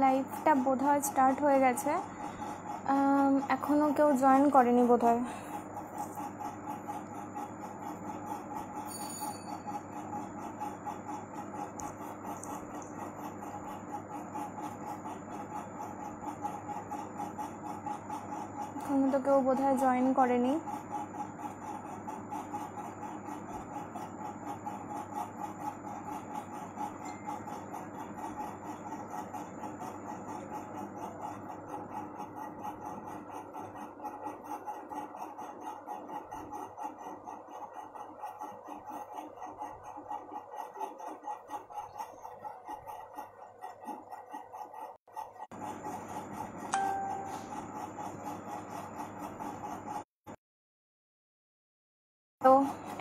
লাইভটা বোধহয় স্টার্ট হয়ে গেছে, এখনও কেউ জয়েন করেনি বোধহয়। এখনও তো কেউ বোধহয় জয়েন করেনি। তো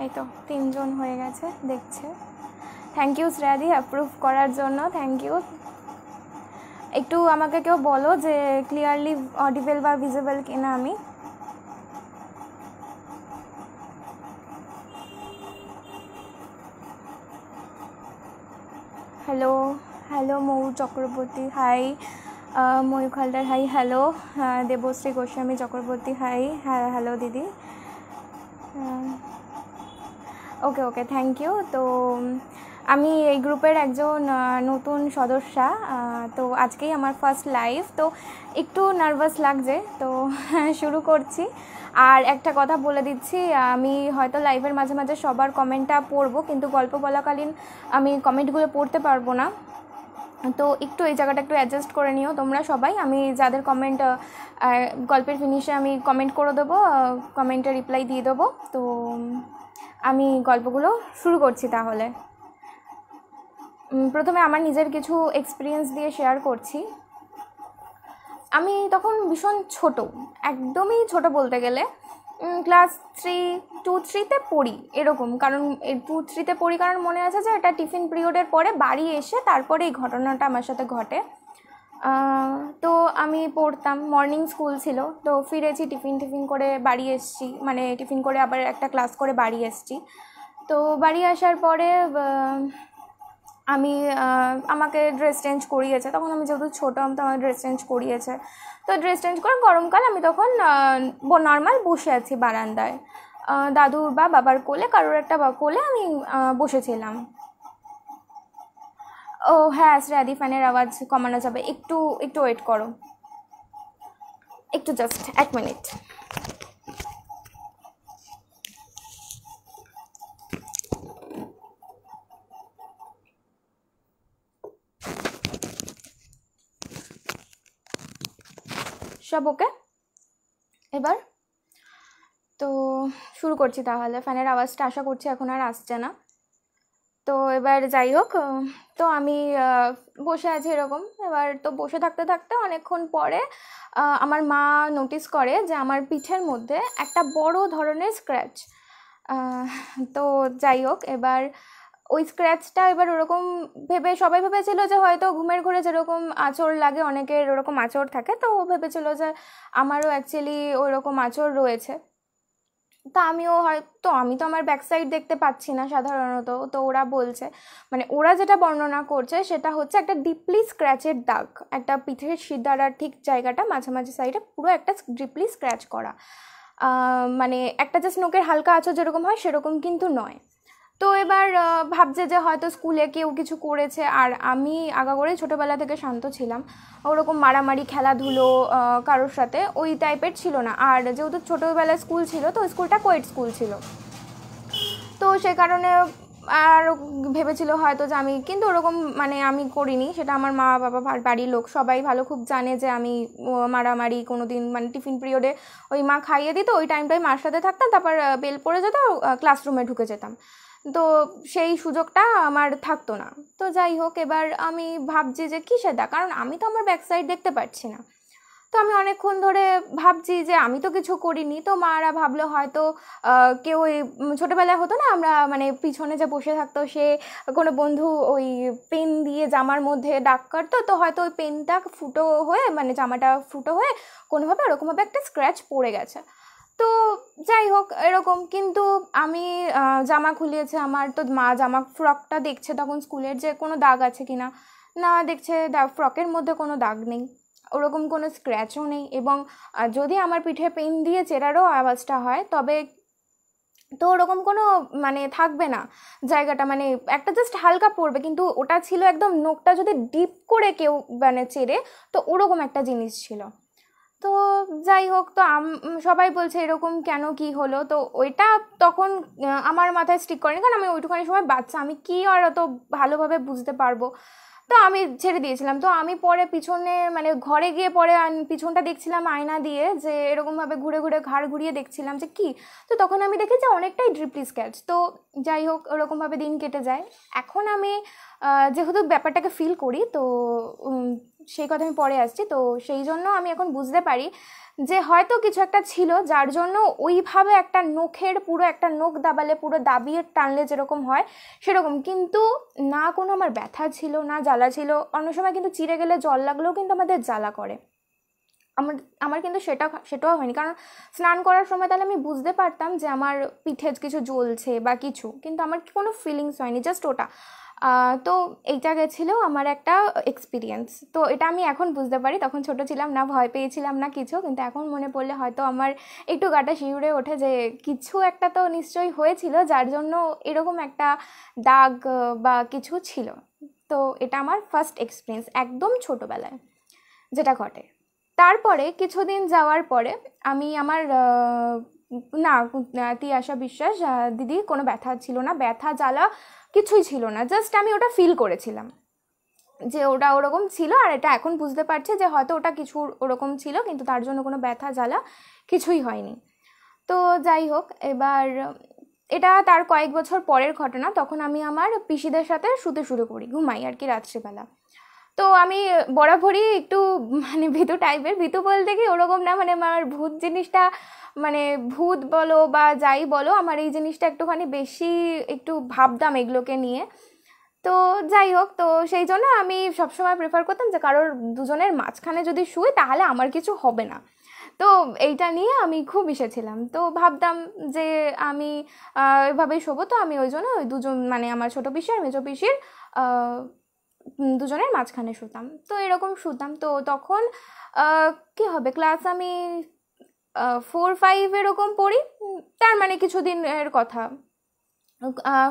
এই তো 3 জন হয়ে গেছে দেখছে। থ্যাংক ইউ শ্রেয়াদি অ্যাপ্রুভ করার জন্য, থ্যাংক ইউ। একটু আমাকে কেউ বলো যে ক্লিয়ারলি অডিবল বা ভিজিবল কিনা আমি। Hello hello Mou Chakraborty, hi. Mayukh Haldar, hi. Hello Debashree Goswami Chakraborty, hi. হ্যাঁ হ্যালো দিদি। Okay okay, thank you. তো আমি এই গ্রুপের একজন নতুন সদস্যা, তো আজকেই আমার ফার্স্ট লাইভ, তো একটু নার্ভাস লাগছে, তো শুরু করছি। আর একটা কথা বলে দিচ্ছি, আমি হয়তো লাইভের মাঝে মাঝে সবার কমেন্টটা পড়বো, কিন্তু গল্প বলাকালীন আমি কমেন্টগুলো পড়তে পারবো না, তো একটু এই জায়গাটা একটু অ্যাডজাস্ট করে নিও তোমরা সবাই। আমি যাদের কমেন্ট গল্পের ফিনিশে আমি কমেন্ট করে দেবো, কমেন্টে রিপ্লাই দিয়ে দেবো। তো আমি গল্পগুলো শুরু করছি তাহলে। প্রথমে আমার নিজের কিছু এক্সপিরিয়েন্স দিয়ে শেয়ার করছি। আমি তখন ভীষণ ছোট, একদমই ছোট বলতে গেলে, ক্লাস 2-3তে পড়ি এরকম। কারণ 2-3তে পড়ি কারণ মনে আছে যে এটা টিফিন পিরিয়ডের পরে বাড়ি এসে তারপরে এই ঘটনাটা আমার সাথে ঘটে। তো আমি পড়তাম, মর্নিং স্কুল ছিল, তো ফিরেছি টিফিন করে বাড়ি এসেছি, মানে টিফিন করে আবার একটা ক্লাস করে বাড়ি এসেছি। তো বাড়ি আসার পরে আমি আমাকে ড্রেস চেঞ্জ করিয়েছে, তখন আমি যেহেতু ছোটো আমি তো আমার ড্রেস চেঞ্জ করিয়েছে। তো ড্রেস চেঞ্জ করে গরমকাল আমি তখন নর্মাল বসে আছি বারান্দায়, দাদুর বা বাবার কোলে, কারোর একটা কোলে আমি বসেছিলাম। ও হ্যাঁ শ্রেয়াদি, ফ্যানের আওয়াজ কমানো যাবে, একটু ওয়েট করো, একটু জাস্ট 1 মিনিট। সব ওকে এবার? তো শুরু করছি তাহলে। ফ্যানের আওয়াজটা আশা করছি এখন আর আসছে না। তো এবার যাই হোক, তো আমি বসে আছি এরকম। এবার তো বসে থাকতে থাকতে অনেকক্ষণ পরে আমার মা নোটিস করে যে আমার পিঠের মধ্যে একটা বড় ধরনের স্ক্র্যাচ। তো যাই হোক, এবার ওই স্ক্র্যাচটা এবার ওরকম ভেবে সবাই ভেবেছিল যে হয়তো ঘুমের ঘোরে যেরকম আঁচড় লাগে, অনেকের ওরকম আঁচড় থাকে, তো ও ভেবেছিল যে আমারও অ্যাকচুয়ালি ওইরকম আঁচড় রয়েছে। তা আমিও হয়তো, আমি তো আমার ব্যাক সাইড দেখতে পাচ্ছি না সাধারণত, তো ওরা বলছে, মানে ওরা যেটা বর্ণনা করছে সেটা হচ্ছে একটা ডিপলি স্ক্র্যাচের দাগ, একটা পিঠের শিরদাঁড়ার ঠিক জায়গাটা মাঝামাঝি সাইডে পুরো একটা ডিপলি স্ক্র্যাচ করা, মানে একটা জাস্ট নোকের হালকা আঁচড় যেরকম হয় সেরকম কিন্তু নয়। তো এবার ভাবছে যে হয়তো স্কুলে কেউ কিছু করেছে। আর আমি আগাগোড়াই ছোটোবেলা থেকে শান্ত ছিলাম, ওরকম মারামারি খেলাধুলো কারোর সাথে ওই টাইপের ছিল না। আর যেহেতু ছোটোবেলায় স্কুল ছিল, তো স্কুলটা কোয়েড স্কুল ছিল, তো সে কারণে আর ভেবেছিল হয়তো যে আমি, কিন্তু ওরকম মানে আমি করিনি। সেটা আমার মা বাবা বাড়ির লোক সবাই ভালো খুব জানে যে আমি মারামারি কোনো দিন, মানে টিফিন পিরিয়ডে ওই মা খাইয়ে দিত, ওই টাইমটাই মার সাথে থাকতাম, তারপর বেল পড়ে যেত, ক্লাসরুমে ঢুকে যেতাম, তো সেই সুযোগটা আমার থাকতো না। তো যাই হোক, এবার আমি ভাবছি যে কী সেটা, কারণ আমি তো আমার ব্যাক সাইড দেখতে পাচ্ছি না। তো আমি অনেকক্ষণ ধরে ভাবছি যে আমি তো কিছু করিনি। তো মারা ভাবলো হয়তো কেউ, ওই ছোটোবেলায় হতো না, আমরা মানে পিছনে যে বসে থাকতো সে কোনো বন্ধু ওই পেন দিয়ে জামার মধ্যে দাগ কাটতো, তো হয়তো ওই পেনটা ফুটো হয়ে, মানে জামাটা ফুটো হয়ে কোনোভাবে ওরকমভাবে একটা স্ক্র্যাচ পড়ে গেছে। তো যাই হোক এরকম, কিন্তু আমি জামা খুলিয়েছে আমার, তো মা জামা ফ্রকটা দেখছে তখন স্কুলের যে কোনো দাগ আছে কিনা। না দেখছে ফ্রকের মধ্যে কোনো দাগ নেই, ওরকম কোনো স্ক্র্যাচও নেই, এবং যদি আমার পিঠে পেন দিয়ে চেরারও আওয়াজটা হয় তবে তো ওরকম কোনো মানে থাকবে না জায়গাটা, মানে একটা জাস্ট হালকা পড়বে, কিন্তু ওটা ছিল একদম নোকটা যদি ডিপ করে কেউ মানে চেরে, তো ওরকম একটা জিনিস ছিল। তো যাই হোক, তো সবাই বলছে এরকম কেন, কি হলো, তো ওইটা তখন আমার মাথায় স্টিক করেনি, কারণ আমি ওইটুখানি সময় বাচ্চা, আমি কি আর অত ভালোভাবে বুঝতে পারবো, তো আমি ছেড়ে দিয়েছিলাম। তো আমি পরে পিছনে মানে ঘরে গিয়ে পরে পিছনটা দেখছিলাম আয়না দিয়ে, যে এরকমভাবে ঘুরে ঘুরে ঘাড় ঘুরিয়ে দেখছিলাম যে কি, তো তখন আমি দেখি যে অনেকটাই ড্রিপলি স্ক্র্যাচ। তো যাই হোক, ওরকমভাবে দিন কেটে যায়। এখন আমি যেহেতু ব্যাপারটাকে ফিল করি, তো সেই কথা আমি পরে আসছি। তো সেই জন্য আমি এখন বুঝতে পারি যে হয়তো কিছু একটা ছিল, যার জন্য ওইভাবে একটা নখের পুরো একটা নখ দাবালে পুরো দাবিয়ে টানলে যেরকম হয় সেরকম, কিন্তু না কোনো আমার ব্যথা ছিল না জ্বালা ছিল। অনেক সময় কিন্তু চিড়ে গেলে জল লাগলেও কিন্তু আমাদের জ্বালা করে, আমার কিন্তু সেটাও হয়নি, কারণ স্নান করার সময় তাহলে আমি বুঝতে পারতাম যে আমার পিঠে কিছু জ্বলছে বা কিছু, কিন্তু আমার কোনো ফিলিংস হয়নি, জাস্ট ওটা। তো এইটা গেছিলো আমার একটা এক্সপিরিয়েন্স। তো এটা আমি এখন বুঝতে পারি, তখন ছোট ছিলাম না, ভয় পেয়েছিলাম না কিছু, কিন্তু এখন মনে পড়লে হয়তো আমার একটু গাটা শিউরে ওঠে যে কিছু একটা তো নিশ্চয়ই হয়েছিল, যার জন্য এরকম একটা দাগ বা কিছু ছিল। তো এটা আমার ফার্স্ট এক্সপিরিয়েন্স একদম ছোটোবেলায় যেটা ঘটে। তারপরে কিছুদিন যাওয়ার পরে আমি আমার না তিয়াশা বিশ্বাস দিদি, কোনো ব্যথা ছিল না, ব্যথা জ্বালা কিছুই ছিল না, জাস্ট আমি ওটা ফিল করেছিলাম যে ওটা ওরকম ছিল, আর এটা এখন বুঝতে পারছি যে হয়তো ওটা কিছু ওরকম ছিল, কিন্তু তার জন্য কোনো ব্যথা জ্বালা কিছুই হয়নি। তো যাই হোক, এবার এটা তার কয়েক বছর পরের ঘটনা। তখন আমি আমার পিসিদের সাথে শুতে শুরু করি, ঘুমাই আর কি রাত্রিবেলা। তো আমি বরাবরই একটু মানে ভীতু টাইপের, ভীতু বলতে কি ওরকম না, মানে আমার ভূত জিনিসটা, মানে ভূত বলো বা যাই বলো, আমার এই জিনিসটা একটুখানি বেশি একটু ভাবতাম এগুলোকে নিয়ে। তো যাই হোক, তো সেই জন্য আমি সবসময় প্রেফার করতাম যে কারোর দুজনের মাঝখানে যদি শুই তাহলে আমার কিছু হবে না। তো এইটা নিয়ে আমি খুব এসেছিলাম, তো ভাবতাম যে আমি এভাবেই শোবো। তো আমি ওই জন্য ওই দুজন মানে আমার ছোটো পিসি আর মেজো পিসির দুজনের মাঝখানে শুতাম। তো এরকম শুতাম। তো তখন কি হবে, ক্লাস আমি 4-5 এরকম পড়ি, তার মানে কিছুদিনের কথা।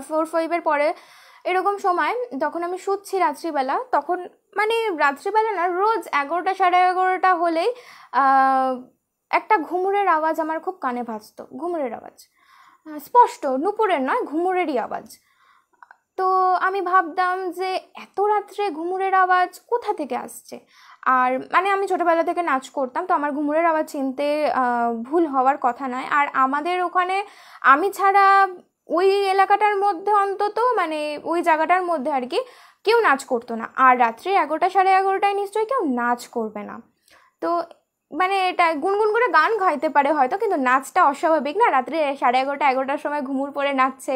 4-5 পরে এরকম সময় তখন আমি শুচ্ছি রাত্রিবেলা, তখন মানে রাত্রিবেলা না, রোজ 11টা 11:30 হলেই একটা ঘুঙুরের আওয়াজ আমার খুব কানে ভাসতো, ঘুঙুরের আওয়াজ, স্পষ্ট, নুপুরের নয়, ঘুঙুরেরই আওয়াজ। তো আমি ভাবতাম যে এত রাত্রে ঘুঙুরের আওয়াজ কোথা থেকে আসছে। আর মানে আমি ছোটোবেলা থেকে নাচ করতাম, তো আমার ঘুঙুরের আওয়াজ চিনতে ভুল হওয়ার কথা নয়। আর আমাদের ওখানে আমি ছাড়া ওই এলাকাটার মধ্যে অন্তত মানে ওই জায়গাটার মধ্যে আর কি কেউ নাচ করতো না, আর রাত্রি 11টা 11:30টায় নিশ্চয়ই কেউ নাচ করবে না। তো মানে এটা গুনগুন করে গান গাইতে পারে হয়তো, কিন্তু নাচটা অস্বাভাবিক না, রাত্রে 11:30-11টার সময় ঘুমুর পরে নাচছে।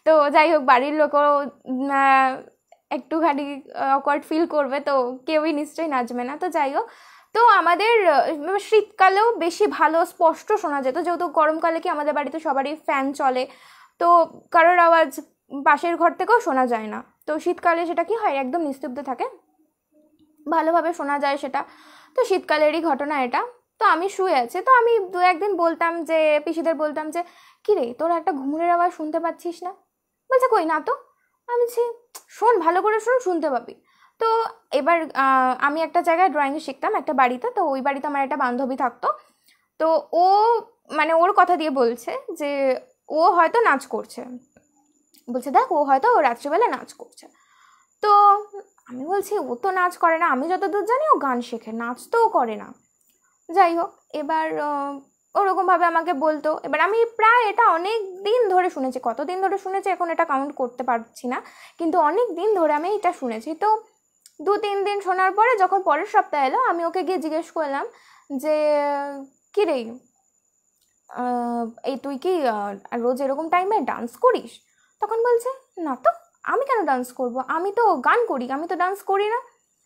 তো যাই হোক, বাড়ির লোকও একটুখানি অকওয়ার্ড ফিল করবে, তো কেউই নিশ্চয়ই নাচবে না। তো যাই হোক, তো আমাদের শীতকালেও বেশি ভালো স্পষ্ট শোনা যেত, যেহেতু গরমকালে কি আমাদের বাড়িতে সবারই ফ্যান চলে, তো কারোর আওয়াজ পাশের ঘর থেকেও শোনা যায় না। তো শীতকালে সেটা কি হয়, একদম নিস্তব্ধ থাকে, ভালোভাবে শোনা যায় সেটা। তো শীতকালেরই ঘটনা এটা। তো আমি শুয়ে আছি, তো আমি 2-1 দিন বলতাম যে পিসিদের বলতাম যে কী রে, তোরা একটা ঘুঙুরের আওয়াজ শুনতে পাচ্ছিস না? বলছে কই না তো। আমি বলছি শোন, ভালো করে শোন, শুনতে পাবি। তো এবার আমি একটা জায়গায় ড্রয়িং শিখতাম একটা বাড়িতে, তো ওই বাড়িতে আমার একটা বান্ধবী থাকতো। তো ও মানে ওর কথা দিয়ে বলছে যে ও হয়তো নাচ করছে, বলছে দেখ ও হয়তো রাত্রিবেলা নাচ করছে। তো আমি বলছি ও তো নাচ করে না, আমি যতদূর জানি ও গান শেখে, নাচ তো ও করে না। যাই হোক, এবার ওরকমভাবে আমাকে বলতো। এবার আমি প্রায় এটা অনেক দিন ধরে শুনেছি, কতদিন ধরে শুনেছি এখন এটা কাউন্ট করতে পারছি না, কিন্তু অনেক দিন ধরে আমি এটা শুনেছি। তো 2-3 দিন শোনার পরে যখন পরের সপ্তাহে এলো, আমি ওকে গিয়ে জিজ্ঞেস করলাম যে কী রে, এই তুই কি রোজ এরকম টাইমে ডান্স করিস? তখন বলছে না তো, আমি কেন ডান্স করব, আমি তো গান করি, আমি তো ডান্স করি না।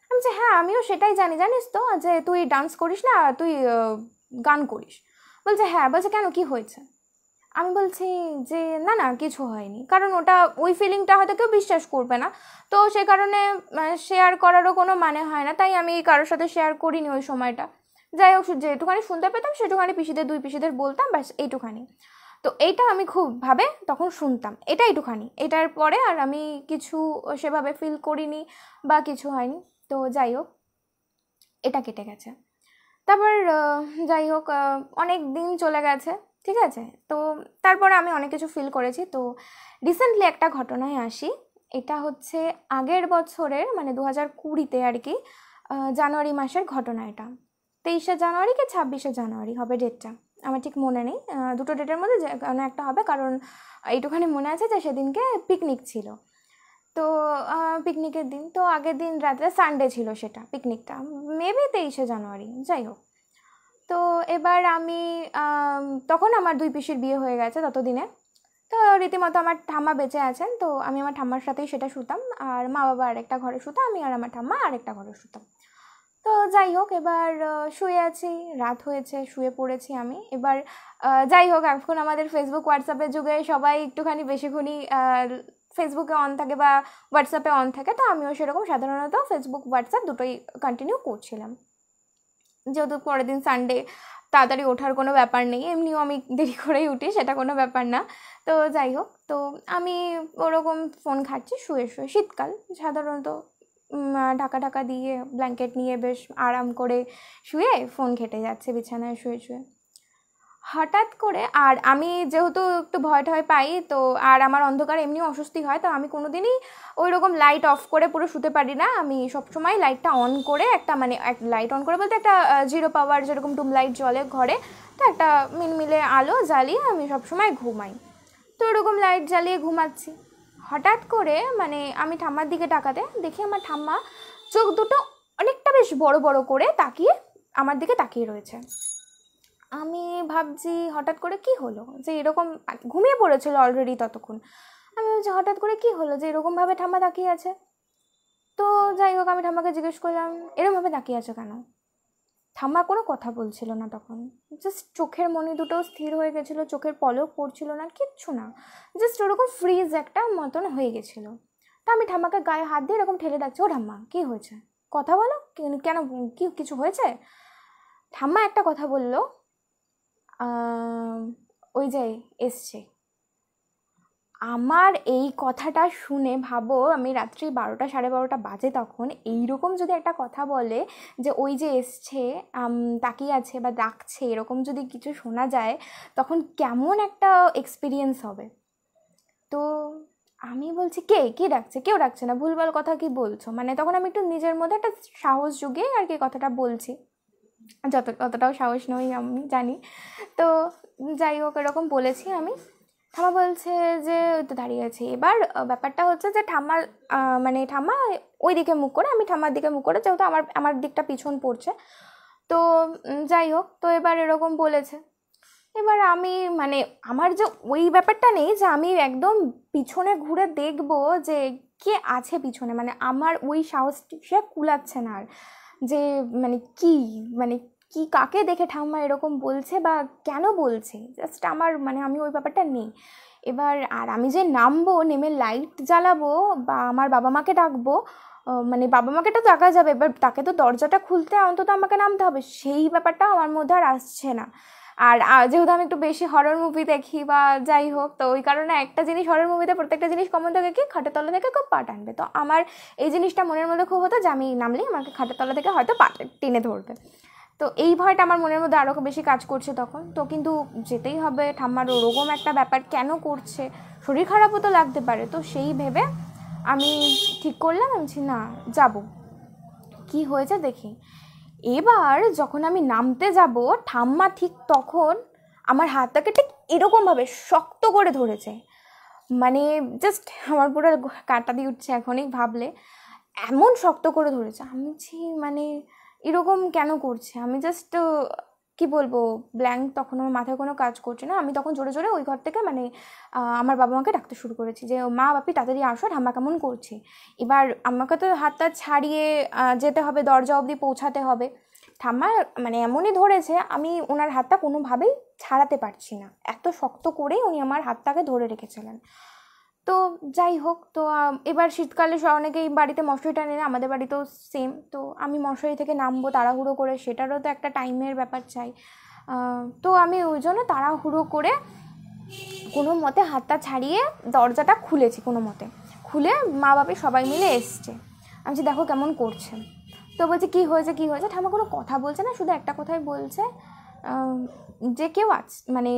আমি বলছি হ্যাঁ আমিও সেটাই জানি, জানিস তো যে তুই ডান্স করিস না, তুই গান করিস। বলছে হ্যাঁ। বলছে কেন, কি হয়েছে? আমি বলছি যে না না কিছু হয়নি, কারণ ওটা ওই ফিলিংটা হয়তো কেউ বিশ্বাস করবে না, তো সে কারণে শেয়ার করারও কোনো মানে হয় না, তাই আমি কারোর সাথে শেয়ার করিনি ওই সময়টা। যাই হোক, যেটুখানি শুনতে পেতাম সেটুখানি পিসিদের 2 পিসিদের বলতাম, ব্যাস এইটুখানি। তো এইটা আমি খুবভাবে তখন শুনতাম, এটা এইটুখানি, এটার পরে আর আমি কিছু সেভাবে ফিল করিনি বা কিছু হয়নি। তো যাই হোক, এটা কেটে গেছে। তারপর যাই হোক, অনেক দিন চলে গেছে, ঠিক আছে। তো তারপরে আমি অনেক কিছু ফিল করেছি। তো রিসেন্টলি একটা ঘটনায় আসি, এটা হচ্ছে আগের বছরের মানে 2020-তে আর কি, জানুয়ারি মাসের ঘটনা এটা। 23শে জানুয়ারি কি 26শে জানুয়ারি হবে ডেটটা, আমার ঠিক মনে নেই, দুটো ডেটের মধ্যে যে কোনো একটা হবে, কারণ এইটুখানি মনে আছে যে সেদিনকে পিকনিক ছিল। তো পিকনিকের দিন, তো আগের দিন রাত্রে সানডে ছিল সেটা, পিকনিকটা মেবি 23শে জানুয়ারি, যাই হোক। তো এবার আমি তখন আমার 2 পিসির বিয়ে হয়ে গেছে ততদিনে। তো রীতিমতো আমার ঠাম্মা বেঁচে আছেন, তো আমি আমার ঠাম্মার সাথেই সেটা শুতাম, আর মা বাবা আরেকটা ঘরে শুতাম, আমি আর আমার ঠাম্মা আরেকটা ঘরে শুতাম। তো যাই হোক, এবার শুয়ে আছি, রাত হয়েছে, শুয়ে পড়েছি আমি। এবার যাই হোক, এখন আমাদের ফেসবুক হোয়াটসঅ্যাপের যুগে সবাই একটুখানি বেশিক্ষণই ফেসবুকে অন থাকে বা হোয়াটসঅ্যাপে অন থাকে, তো আমিও সেরকম সাধারণত ফেসবুক হোয়াটসঅ্যাপ দুটোই কন্টিনিউ করছিলাম, যেহেতু পরের দিন সানডে, তাড়াতাড়ি ওঠার কোনো ব্যাপার নেই, এমনিও আমি দেরি করেই উঠি, সেটা কোনো ব্যাপার না। তো যাই হোক, তো আমি ওরকম ফোন ঘাঁটছি শুয়ে শুয়ে, শীতকাল সাধারণত ঢাকা ঢাকা দিয়ে ব্ল্যাঙ্কেট নিয়ে বেশ আরাম করে শুয়ে ফোন ঘেঁটে যাচ্ছে বিছানায় শুয়ে শুয়ে। হঠাৎ করে, আর আমি যেহেতু একটু ভয় টয় পাই, তো আর আমার অন্ধকার এমনিও অস্বস্তি হয়, তো আমি কোনোদিনই ওই রকম লাইট অফ করে পুরো শুতে পারি না, আমি সবসময় লাইটটা অন করে, একটা মানে লাইট অন করে বলতে একটা 0 পাওয়ার যেরকম টুম লাইট জ্বলে ঘরে, তো একটা মিনমিলে আলো জ্বালিয়ে আমি সবসময় ঘুমাই। তো ওরকম লাইট জ্বালিয়ে ঘুমাচ্ছি, হঠাৎ করে মানে আমি ঠাম্মার দিকে তাকাতে দেখি আমার ঠাম্মা চোখ দুটো অনেকটা বেশ বড় বড় করে তাকিয়ে আমার দিকে তাকিয়ে রয়েছে। আমি ভাবছি হঠাৎ করে কি হলো, যে এরকম, ঘুমিয়ে পড়েছিল অলরেডি ততক্ষণ। আমি ভাবছি হঠাৎ করে কি হলো যে এরকমভাবে ঠাম্মা তাকিয়ে আছে। তো যাই হোক, আমি ঠাম্মাকে জিজ্ঞেস করলাম এরকমভাবে তাকিয়ে আছো কেন। ঠাম্মা কোনো কথা বলছিল না তখন, জাস্ট চোখের মনি দুটো স্থির হয়ে গেছিলো, চোখের পলক পড়ছিল না, কিচ্ছু না, জাস্ট ওরকম ফ্রিজ একটা মতন হয়ে গেছিলো। তা আমি ঠাম্মাকে গায়ে হাত দিয়ে এরকম ঠেলে ডাকছি, ও ঠাম্মা কী হয়েছে, কথা বলো, কেন, কি কিছু হয়েছে। ঠাম্মা একটা কথা বললো, ওই যে এসছে। আমার এই কথাটা শুনে ভাবো, আমি রাত্রি 12টা 12:30 বাজে তখন, এইরকম যদি একটা কথা বলে যে ওই যে এসছে, তাকিয়ে আছে বা ডাকছে, এরকম যদি কিছু শোনা যায়, তখন কেমন একটা এক্সপিরিয়েন্স হবে। তো আমি বলছি কে ডাকছে, কেউ ডাকছে না, ভুলভাল কথা কি বলছো, মানে তখন আমি একটু নিজের মধ্যে একটা সাহস জুগিয়ে আর কি কথাটা বলছি, অতটাও সাহস নই আমি জানি। তো যাই হোক, এরকম বলেছি আমি। ঠাম্মা বলছে যে তো দাঁড়িয়ে আছে। এবার ব্যাপারটা হচ্ছে যে ঠাম্মা ওই দিকে মুখ করে, আমি ঠাম্মার দিকে মুখ করে, যেহেতু আমার দিকটা পিছন পড়ছে। তো যাই হোক, তো এবার এরকম বলেছে। এবার আমি মানে আমার যে ওই ব্যাপারটা নেই যে আমি একদম পিছনে ঘুরে দেখবো যে কে আছে পিছনে, মানে আমার ওই সাহসটা কুলাচ্ছে না আর, যে মানে কি কাকে দেখে ঠাম্মা এরকম বলছে বা কেন বলছে, জাস্ট আমার মানে আমি ওই ব্যাপারটা নেই। এবার আর আমি যে নামবো, নেমে লাইট জ্বালাবো বা আমার বাবা মাকে ডাকবো, মানে বাবা মাকে তো ডাকা যাবে, এবার তাকে তো দরজাটা খুলতে অন্তত আমাকে নামতে হবে, সেই ব্যাপারটাও আমার মধ্যে আর আসছে না। আর যেহেতু আমি একটু বেশি হরর মুভি দেখি বা যাই হোক, তো ওই কারণে একটা জিনিস হরর মুভিতে প্রত্যেকটা জিনিস কমন থাকে কি, খাটের তলা থেকে খুব পা টানবে, তো আমার এই জিনিসটা মনের মধ্যে খুব হতো যে আমি নামলেই আমাকে খাটের তলা থেকে হয়তো পা টেনে ধরবে। তো এই ভয়টা আমার মনের মধ্যে আরও বেশি কাজ করছে তখন। তো কিন্তু যেতেই হবে, ঠাম্মার ওরকম একটা ব্যাপার কেন করছে, শরীর খারাপও তো লাগতে পারে, তো সেই ভেবে আমি ঠিক করলাম, আমি না যাব, কি হয়েছে দেখি। এবার যখন আমি নামতে যাব, ঠাম্মা ঠিক তখন আমার হাতটাকে ঠিক এরকমভাবে শক্ত করে ধরেছে, মানে জাস্ট আমার পুরো কাঁটা দিয়ে উঠছে এখনই ভাবলে, এমন শক্ত করে ধরেছে। আমি মানে এরকম কেন করছে, আমি জাস্ট কি বলবো, ব্ল্যাঙ্ক, তখন আমার মাথায় কোনো কাজ করছে না। আমি তখন জোরে জোরে ওই ঘর থেকে মানে আমার বাবা মাকে ডাকতে শুরু করেছি যে মা বাপি তাড়াতাড়ি আসো, ঠাম্মা কেমন করছে। এবার আমাকে তো হাতটা ছাড়িয়ে যেতে হবে, দরজা অবধি পৌঁছাতে হবে। ঠাম্মা মানে এমনই ধরেছে, আমি ওনার হাতটা কোনোভাবেই ছাড়াতে পারছি না, এত শক্ত করেই উনি আমার হাতটাকে ধরে রেখেছিলেন। তো যাই হোক, তো এবার শীতকালে অনেকেই বাড়িতে মশারি টানে না, আমাদের বাড়িতেও সেম। তো আমি মশারি থেকে নামবো তাড়াহুড়ো করে, সেটারও তো একটা টাইমের ব্যাপার চাই। তো আমি ওই জন্য তাড়াহুড়ো করে কোনো মতে হাতটা ছাড়িয়ে দরজাটা খুলেছি, কোনো মতে খুলে মা বাপি সবাই মিলে এসছে। আমি যে দেখো কেমন করছে। তো বলছে কী হয়েছে কী হয়েছে। ঠাম্মা কোনো কথা বলছে না, শুধু একটা কথাই বলছে যে কেউ মানে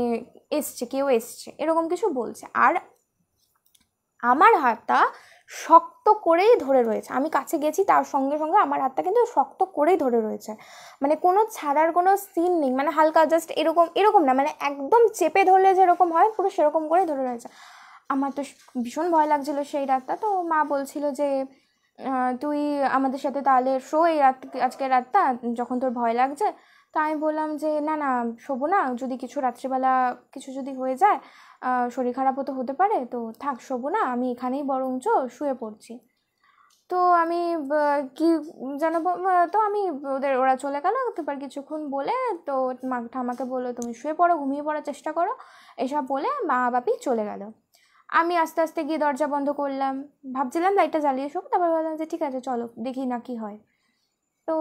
এসছে, কেউ এসছে, এরকম কিছু বলছে। আর আমার হাতটা শক্ত করেই ধরে রয়েছে, আমি কাছে গেছি তার সঙ্গে সঙ্গে আমার হাতটা কিন্তু শক্ত করেই ধরে রয়েছে, মানে কোনো ছাড়ার কোনো সিন নেই, মানে হালকা জাস্ট এরকম এরকম না, মানে একদম চেপে ধরলে যেরকম হয় পুরো সেরকম করেই ধরে রয়েছে। আমার তো ভীষণ ভয় লাগছিলো সেই রাতটা। তো মা বলছিল যে তুই আমাদের সাথে তাহলে শো এই আজকের রাতটা, যখন তোর ভয় লাগছে। তো আমি বললাম যে না না, শোবো না, যদি কিছু রাত্রিবেলা কিছু যদি হয়ে যায়, শরীর খারাপও তো হতে পারে, তো থাক শোবো না, আমি এখানেই বরঞ্চ শুয়ে পড়ছি। তো আমি কি যেন, তো আমি ওরা চলে গেল। তারপর কিছুক্ষণ বলে তো ঠাম্মাকে বললো তুমি শুয়ে পড়ো, ঘুমিয়ে পড়ার চেষ্টা করো, এসব বলে মা বাপি চলে গেল। আমি আস্তে আস্তে গিয়ে দরজা বন্ধ করলাম, ভাবছিলাম লাইটটা জ্বালিয়ে শোবো, তারপর ভাবলাম যে ঠিক আছে চলো দেখি না কি হয়। তো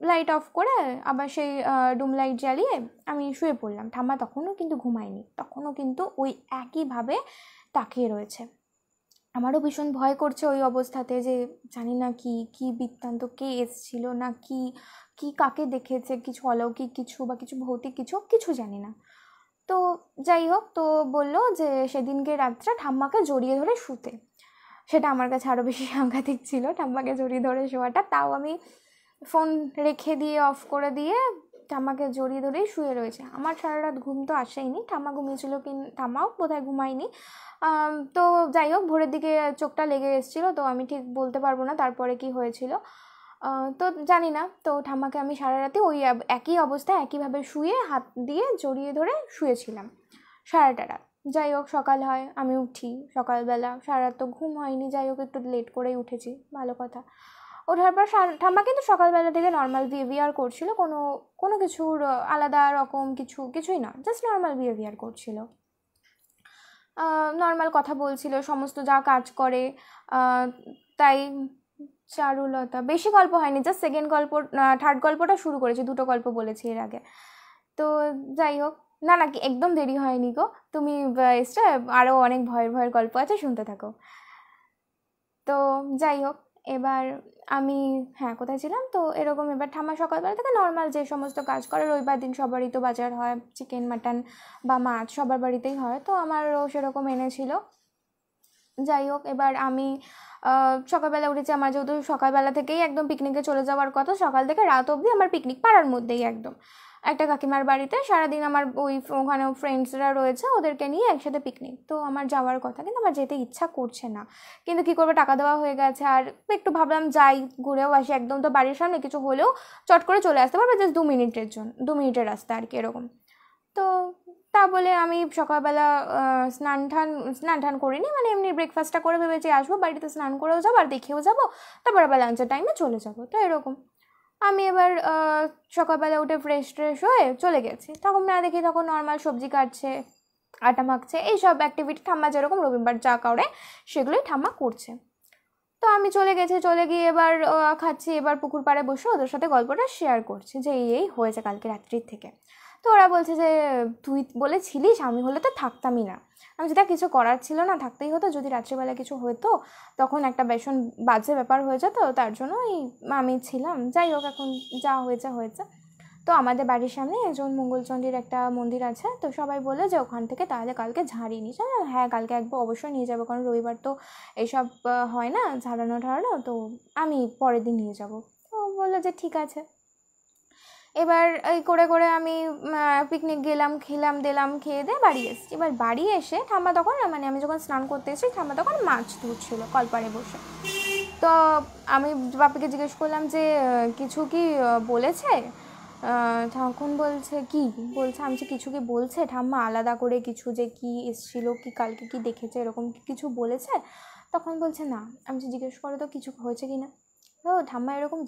লাইট অফ করে আবার সেই ডুম লাইট জ্বালিয়ে আমি শুয়ে পড়লাম। ঠাম্মা তখনও কিন্তু ঘুমায়নি, তখনও কিন্তু ওই একইভাবে তাকিয়ে রয়েছে। আমারও ভীষণ ভয় করছে ওই অবস্থাতে, যে জানি না কি কি বৃত্তান্ত, কে এসছিল না কি কি কাকে দেখেছে, কিছু অলৌকিক কিছু বা কিছু ভৌতিক কিছু, কিছু জানি না। তো যাই হোক, তো বললো যে সেদিনকে রাতটা ঠাম্মাকে জড়িয়ে ধরে শুতে। সেটা আমার কাছে আরও বেশি সাংঘাতিক ছিল, ঠাম্মাকে জড়িয়ে ধরে শোয়াটা। তাও আমি ফোন রেখে দিয়ে অফ করে দিয়ে ঠাম্মাকে জড়িয়ে ধরেই শুয়ে রয়েছে। আমার সারা রাত ঘুম তো আসেইনি, ঠাম্মা ঘুমিয়েছিল ঠাম্মাও বোধহয় ঘুমায়নি। তো যাই হোক, ভোরের দিকে চোখটা লেগে এসেছিলো, তো আমি ঠিক বলতে পারবো না তারপরে কি হয়েছিল, তো জানি না। তো ঠাম্মাকে আমি সারা রাতে ওই একই অবস্থায় একইভাবে শুয়ে হাত দিয়ে জড়িয়ে ধরে শুয়েছিলাম সারাটা রাত। যাই হোক, সকাল হয়, আমি উঠি সকালবেলা, সারা রাত তো ঘুম হয়নি, যাই হোক একটু লেট করেই উঠেছি, ভালো কথা। ওঠার পর ঠাম্মা কিন্তু সকালবেলা থেকে নর্মাল বিহেভিয়ার করছিল, কোনো কিছুর আলাদা রকম কিছুই না, জাস্ট নর্মাল বিহেভিয়ার করছিল, নর্মাল কথা বলছিল, সমস্ত যা কাজ করে তাই। চারুলতা, বেশি গল্প হয়নি, জাস্ট সেকেন্ড গল্প থার্ড গল্পটা শুরু করেছি, দুটো গল্প বলেছি এর আগে। তো যাই হোক, না না কি একদম দেরি হয়নি গো, তুমি এসে আরও অনেক ভয়ের গল্প আছে, শুনতে থাকো। তো যাই হোক, এবার আমি কোথায় ছিলাম, তো এরকম এবার ঠাম্মা সকালবেলা থেকে নর্মাল যে সমস্ত কাজ করে, রবিবার দিন সবারই তো বাজার হয়, চিকেন মাটন বা মাছ সবার বাড়িতেই হয়, তো আমারও সেরকম এনেছিল। যাই হোক, এবার আমি সকালবেলা উঠেছি, আমার যেহেতু সকালবেলা থেকেই একদম পিকনিকে চলে যাওয়ার কথা, সকাল থেকে রাত অবধি আমার পিকনিক পাড়ার মধ্যেই একদম একটা কাকিমার বাড়িতে, সারাদিন আমার ওখানেও ফ্রেন্ডসরা রয়েছে, ওদেরকে নিয়ে একসাথে পিকনিক। তো আমার যাওয়ার কথা, কিন্তু আমার যেতে ইচ্ছা করছে না, কিন্তু কী করবে, টাকা দেওয়া হয়ে গেছে, আর একটু ভাবলাম যাই ঘুরেও আসি, একদম তো বাড়ির সামনে, কিছু হলেও চট করে চলে আসতে পারবে, জাস্ট 2 মিনিটের রাস্তা আর কি এরকম। তো তা বলে আমি সকালবেলা স্নান টান করিনি, মানে এমনি ব্রেকফাস্টটা করে ভেবেছি আসবো, বাড়িতে স্নান করেও যাবো আর দেখেও যাবো, তারপর আবার লাঞ্চের টাইমে চলে যাবো, তো এরকম। আমি এবার সকালবেলা উঠে ফ্রেশ হয়ে চলে গেছি, তখন না দেখি তখন নর্মাল সবজি কাটছে, আটা মাখছে, এইসব অ্যাক্টিভিটি ঠাম্মা যেরকম রবিবার যা করে সেগুলোই ঠাম্মা করছে। তো আমি চলে গিয়ে এবার খাচ্ছি, এবার পুকুর পাড়ে বসে ওদের সাথে গল্পটা শেয়ার করছি যে এই হয়েছে কালকে রাত্রির থেকে। তো ওরা বলছে যে তুই বলেছিলিস, আমি হলে তো থাকতামই না। আমি যেটা কিছু করার ছিল না, থাকতেই হতো, যদি রাত্রিবেলা কিছু হতো তখন একটা ভীষণ বাজে ব্যাপার হয়ে যেত, তার জন্যই আমি ছিলাম। যাই হোক, এখন যা হয়েছে। তো আমাদের বাড়ির সামনে একজন মঙ্গলচণ্ডীর একটা মন্দির আছে, তো সবাই বলে যে ওখান থেকে তাহলে কালকে ঝাড়িয়ে নিস। হ্যাঁ, কালকে একবার অবশ্যই নিয়ে যাবো, কারণ রবিবার তো এইসব হয় না, ঝাড়ানো, তো আমি পরের দিন নিয়ে যাব। তো বললো যে ঠিক আছে। এবার এই করে আমি পিকনিক গেলাম, খেলাম দিলাম, খেয়ে দিয়ে বাড়ি এসেছি। এবার বাড়ি এসে ঠাম্মা তখন, মানে আমি যখন স্নান করতে এসেছি, ঠাম্মা তখন মাছ ধুচ্ছিল কলপাড়ে বসে। তো আমি বাপিকে জিজ্ঞেস করলাম যে কিছু কি বলেছে, তখন বলছে কি বলছে, আমি যে কিছু কি বলছে ঠাম্মা আলাদা করে কিছু, যে কি এসেছিলো, কি কালকে কি দেখেছে, এরকম কিছু বলেছে? তখন বলছে না। আমি যে জিজ্ঞেস করে তো কিছু হয়েছে কি না, ও ঠাম্মা এরকম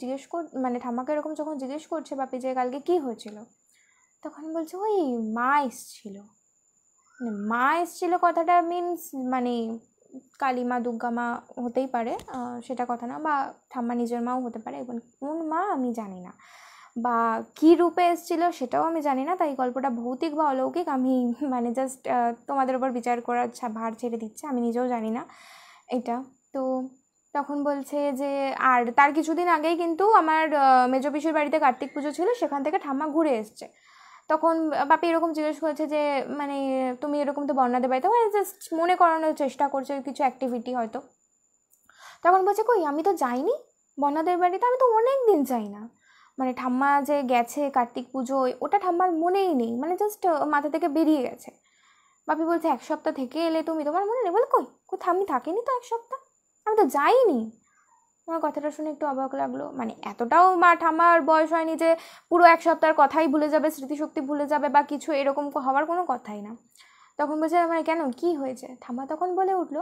মানে ঠাম্মাকে এরকম যখন জিজ্ঞেস করছে বাপি যে কালকে কী হয়েছিল, তখন বলছে ওই মা এসছিল। মানে মা এসছিল কথাটা মিনস মানে কালী মা দুর্গা মা হতেই পারে, সেটা কথা না, বা ঠাম্মা নিজের মাও হতে পারে, এবং কোন মা আমি জানি না, বা কী রূপে এসেছিল সেটাও আমি জানি না। তাই গল্পটা ভৌতিক বা অলৌকিক আমি মানে জাস্ট তোমাদের ওপর বিচার করার ভার ছেড়ে দিচ্ছে, আমি নিজেও জানি না এটা। তো তখন বলছে যে আর তার কিছুদিন আগেই কিন্তু আমার মেজো পিসির বাড়িতে কার্তিক পুজো ছিল, সেখান থেকে ঠাম্মা ঘুরে এসছে। তখন বাপি এরকম জিজ্ঞেস করেছে যে মানে তুমি এরকম তো বর্ণাদের বাড়িতে মানে জাস্ট মনে করানোর চেষ্টা করছে কিছু অ্যাক্টিভিটি হয়তো। তখন বলছে কই আমি তো যাইনি বর্ণাদের বাড়িতে, আমি তো অনেক দিন যাই না। মানে ঠাম্মা যে গেছে কার্তিক পুজোয় ওটা ঠাম্মার মনেই নেই, মানে জাস্ট মাথা থেকে বেরিয়ে গেছে। বাপি বলছে 1 সপ্তাহ থেকে এলে তুমি, তোমার মনে নেই? বলে কই কোথাও আমি থাকিনি তো 1 সপ্তাহ, আমি তো যাইনি। আমার কথাটা শুনে একটু অবাক লাগলো, মানে এতটাও ঠাম্মার বয়স হয়নি যে পুরো 1 সপ্তাহের কথাই ভুলে যাবে, স্মৃতিশক্তি ভুলে যাবে বা কিছু এরকম হওয়ার কোনো কথাই না। তখন বলছে মানে কেন কী হয়েছে? ঠাম্মা তখন বলে উঠলো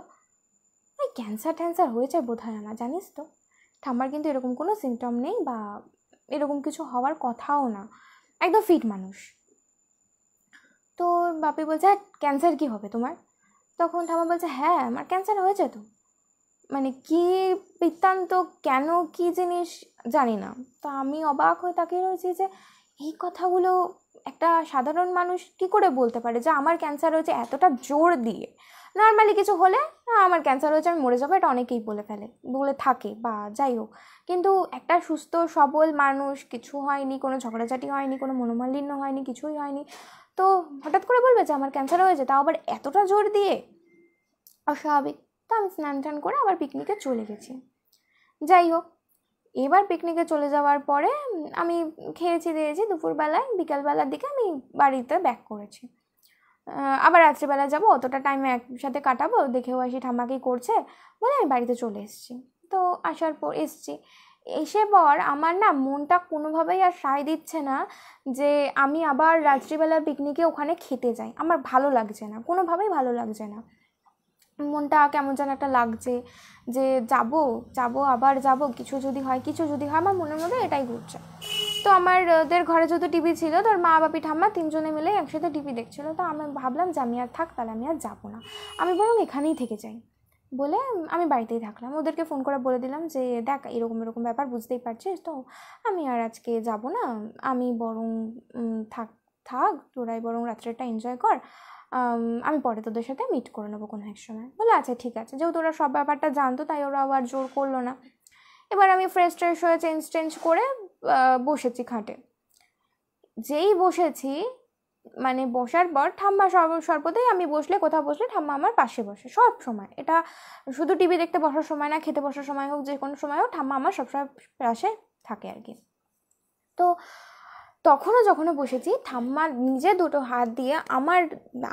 এই ক্যান্সার হয়েছে বোধ হয় আমার, জানিস তো। ঠাম্মার কিন্তু এরকম কোনো সিমটম নেই বা এরকম কিছু হওয়ার কথাও না, একদম ফিট মানুষ। তো বাপি বলছে হ্যাঁ ক্যান্সার কী হবে তোমার? তখন ঠাম্মা বলছে হ্যাঁ আমার ক্যান্সার হয়েছে তো। মানে কী বৃত্তান্ত, কেন, কী জিনিস জানি না। তো আমি অবাক হয়ে তাকিয়ে রয়েছি যে এই কথাগুলো একটা সাধারণ মানুষ কী করে বলতে পারে যে আমার ক্যান্সার হয়েছে এতটা জোর দিয়ে। নর্মালি কিছু হলে আমার ক্যান্সার হয়েছে আমি মরে যাবো, এটা অনেকেই বলে থাকে বা যাই হোক। কিন্তু একটা সুস্থ সবল মানুষ, কিছু হয়নি, কোনো ঝগড়াঝাটি হয়নি, কোনো মনোমালিন্য হয়নি, কিছুই হয়নি, তো হঠাৎ করে বলবে যে আমার ক্যান্সার হয়েছে, তাও আবার এতটা জোর দিয়ে, অস্বাভাবিক। তো আমি স্নান টান করে আবার পিকনিকে চলে গেছি। যাই হোক, এবার পিকনিকে চলে যাওয়ার পরে আমি খেয়েছি দিয়েছি দুপুরবেলায়, বিকালবেলার দিকে আমি বাড়িতে ব্যাক করেছি। আবার রাত্রিবেলা যাবো, অতটা টাইম একসাথে কাটাবো, দেখেও আসি ঠাম্মা কী করছে বলে আমি বাড়িতে চলে এসেছি। তো আসার পর এসে পর আমার না মনটা কোনোভাবেই আর সায় দিচ্ছে না যে আমি আবার রাত্রিবেলার পিকনিকে ওখানে খেতে যাই। আমার ভালো লাগছে না, কোনোভাবেই ভালো লাগছে না। মনটা কেমন যেন একটা লাগছে যে যাবো আবার যাবো, কিছু যদি হয় আমার মনের মধ্যে এটাই ঘুরছে। তো আমাদের ঘরে যেহেতু টিভি ছিল, তোর মা বাপি ঠাম্মা 3 জনে মিলে একসাথে টিভি দেখছিলো। তো আমি ভাবলাম যে আমি আর থাক, তাহলে আমি আর যাবো না, আমি বরং এখানেই থেকে যাই বলে আমি বাড়িতেই থাকলাম। ওদেরকে ফোন করে বলে দিলাম যে দেখ এরকম এরকম ব্যাপার, বুঝতেই পারছিস তো, আমি আর আজকে যাব না, আমি বরং থাক তোরাই বরং রাত্রেটা এনজয় কর, আমি পরে তোদের সাথে মিট করে নেবো কোনো এক সময়। বলে আচ্ছা ঠিক আছে, যেহেতু ওরা সব ব্যাপারটা জানতো তাই ওরা আবার জোর করলো না। এবার আমি ফ্রেশ হয়ে চেঞ্জ করে বসেছি খাটে। যেই বসেছি মানে বসার পর ঠাম্মা সর্বদাই আমি কোথাও বসলে ঠাম্মা আমার পাশে বসে সব সময়। এটা শুধু টিভি দেখতে বসার সময় না, খেতে বসার সময় হোক, যে কোনো সময় হোক ঠাম্মা আমার সবসময় পাশে থাকে আর কি। তো যখনও বসেছি ঠাম্মা নিজে দুটো হাত দিয়ে আমার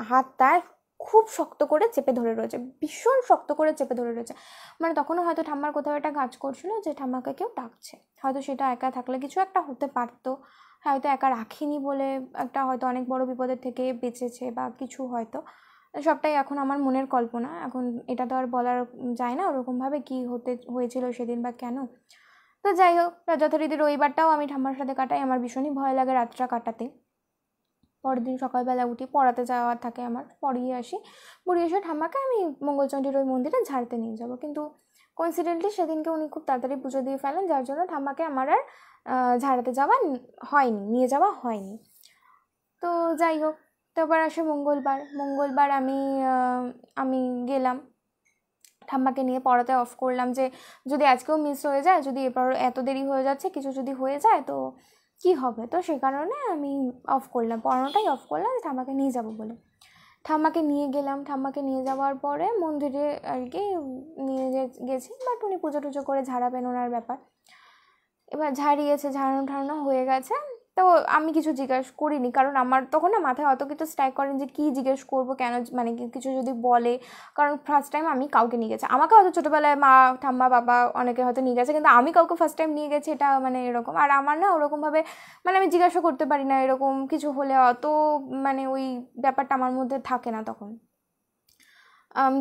হাতটা খুব শক্ত করে চেপে ধরে রয়েছে, ভীষণ শক্ত করে চেপে ধরে রয়েছে। মানে তখনও হয়তো ঠাম্মার কোথাও একটা কাজ করছিল যে ঠাম্মাকে কেউ ডাকছে, হয়তো সেটা একা থাকলে কিছু একটা হতে পারতো, হয়তো একা রাখিনি বলে একটা হয়তো অনেক বড় বিপদের থেকে বেঁচেছে বা কিছু হয়তো। সবটাই এখন আমার মনের কল্পনা, এখন এটা তো আর বলার যায় না ওরকমভাবে কী হয়েছিল সেদিন বা কেন। তো যাই হোক, যথারীতি রবিবারটাও আমি ঠাম্মার সাথে কাটাই। আমার ভীষণই ভয় লাগে রাতটা কাটাতে। পরের দিন সকালবেলা উঠি, পড়াতে যাওয়ার থাকে আমার, পড়িয়ে এসে ঠাম্মাকে আমি মঙ্গলচণ্ডীর ওই মন্দিরে ঝাড়তে নিয়ে যাব। কিন্তু কোইন্সিডেন্টলি সেদিনকে উনি খুব তাড়াতাড়ি পুজো দিয়ে ফেলেন, যার জন্য ঠাম্মাকে আমার আর ঝাড়াতে নিয়ে যাওয়া হয়নি। তো যাই হোক, তো এবার আসে মঙ্গলবার আমি গেলাম ঠাম্মাকে নিয়ে, পড়াতে অফ করলাম যে যদি আজকেও মিস হয়ে যায়, যদি এরপর এত দেরি হয়ে যাচ্ছে, কিছু যদি হয়ে যায় তো কি হবে। তো সে কারণে আমি পড়ানোটাই অফ করলাম ঠাম্মাকে নিয়ে যাব বলে। ঠাম্মাকে নিয়ে গেলাম, ঠাম্মাকে নিয়ে যাওয়ার পরে মন্দিরে আর কি নিয়ে গেছি, বাট উনি পুজো টুজো করে ঝাড়াবেন, ওনার ব্যাপার। এবার ঝাড়ানো হয়ে গেছে। তো আমি কিছু জিজ্ঞেস করিনি, কারণ আমার তখন না মাথায় অত কিছু স্ট্রাইক করেন যে কী জিজ্ঞেস করবো, কেন, মানে কিছু যদি বলে, কারণ ফার্স্ট টাইম আমি কাউকে নিয়ে গেছি। আমাকে হয়তো ছোটোবেলায় মা ঠাম্মা বাবা অনেকে হয়তো নিয়ে গেছে, কিন্তু আমি কাউকে ফার্স্ট টাইম নিয়ে গেছি, এটা মানে এরকম। আর আমার না ওরকমভাবে মানে আমি জিজ্ঞাসা করতে পারি না, এরকম কিছু হলে অত মানে ওই ব্যাপারটা আমার মধ্যে থাকে না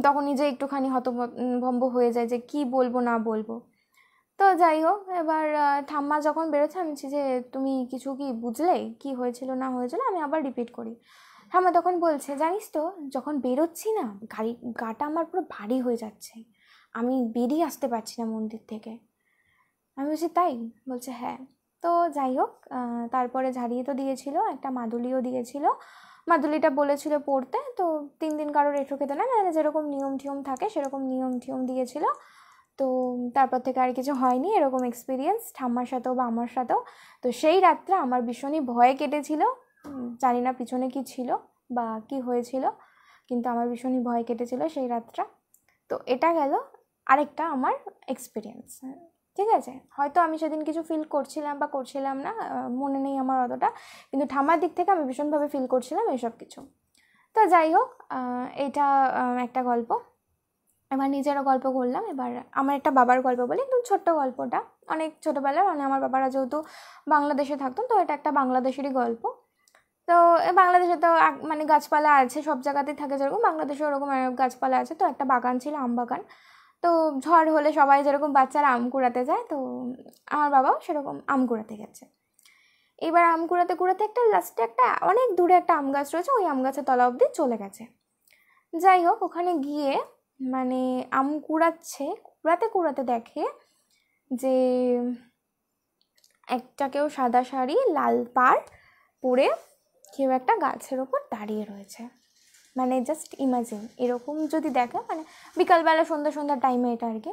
তখন নিজে একটুখানি হতভম্ব হয়ে যায় যে কি বলবো না বলবো। তো তো যাই হোক, এবার ঠাম্মা যখন বেরোচ্ছে আমি বলছি যে তুমি কিছু কি বুঝলে, কি হয়েছিল না হয়েছিল, আমি আবার রিপিট করি। ঠাম্মা তখন বলছে জানিস তো যখন বেরোচ্ছি না গাটা আমার পুরো ভারী হয়ে যাচ্ছে, আমি বেরিয়ে আসতে পারছি না মন্দির থেকে। আমি বলছি তাই? বলছে হ্যাঁ। তো যাই হোক, তারপরে ঝাড়িয়ে তো দিয়েছিল, একটা মাদুলিও দিয়েছিল, মাদুলিটা বলেছিল পড়তে। তো 3 দিন কারোর এঁঠো খেতে না, মানে যেরকম নিয়ম টিয়ম থাকে সেরকম নিয়ম টিয়ম দিয়েছিল। তো তারপর থেকে আর কিছু হয়নি এরকম এক্সপিরিয়েন্স ঠাম্মার সাথেও বা আমার সাথেও। তো সেই রাতটা আমার ভীষণই ভয়ে কেটেছিল, জানি না পিছনে কি ছিল বা কি হয়েছিল, কিন্তু আমার ভীষণই ভয় কেটেছিল সেই রাতটা। তো এটা গেল আরেকটা আমার এক্সপিরিয়েন্স। ঠিক আছে, হয়তো আমি সেদিন কিছু ফিল করছিলাম বা করছিলাম না, মনে নেই আমার অতটা, কিন্তু ঠাম্মার দিক থেকে আমি ভীষণভাবে ফিল করছিলাম এসব কিছু। তো যাই হোক, এটা একটা গল্প। এবার নিজেরও গল্প করলাম। এবার আমার একটা বাবার গল্প বলি, একদম ছোট্ট গল্পটা, অনেক ছোটোবেলার, মানে আমার বাবারা যেহেতু বাংলাদেশে থাকতেন, তো এটা একটা বাংলাদেশেরই গল্প। তো বাংলাদেশে তো মানে গাছপালা আছে, সব জায়গাতেই থাকে যেরকম, বাংলাদেশে ওরকম গাছপালা আছে। তো একটা বাগান ছিল, আম বাগান। তো ঝড় হলে সবাই যেরকম বাচ্চারা আম কুড়াতে যায়, তো আমার বাবাও সেরকম আম কুড়াতে গেছে। এবার আম কুড়াতে কুড়াতে একটা লাস্টে একটা অনেক দূরে একটা আম গাছ রয়েছে, ওই আম গাছের তলা অবধি চলে গেছে। যাই হোক, ওখানে গিয়ে মানে আম কুড়াচ্ছে, কুড়াতে কুড়াতে দেখে যে একটা কেউ সাদা শাড়ি লাল পাড় পরে কেউ একটা গাছের ওপর দাঁড়িয়ে রয়েছে। মানে জাস্ট ইমাজিন, এরকম যদি দেখে, মানে বিকালবেলা সন্ধ্যা টাইমে এটা আর কি,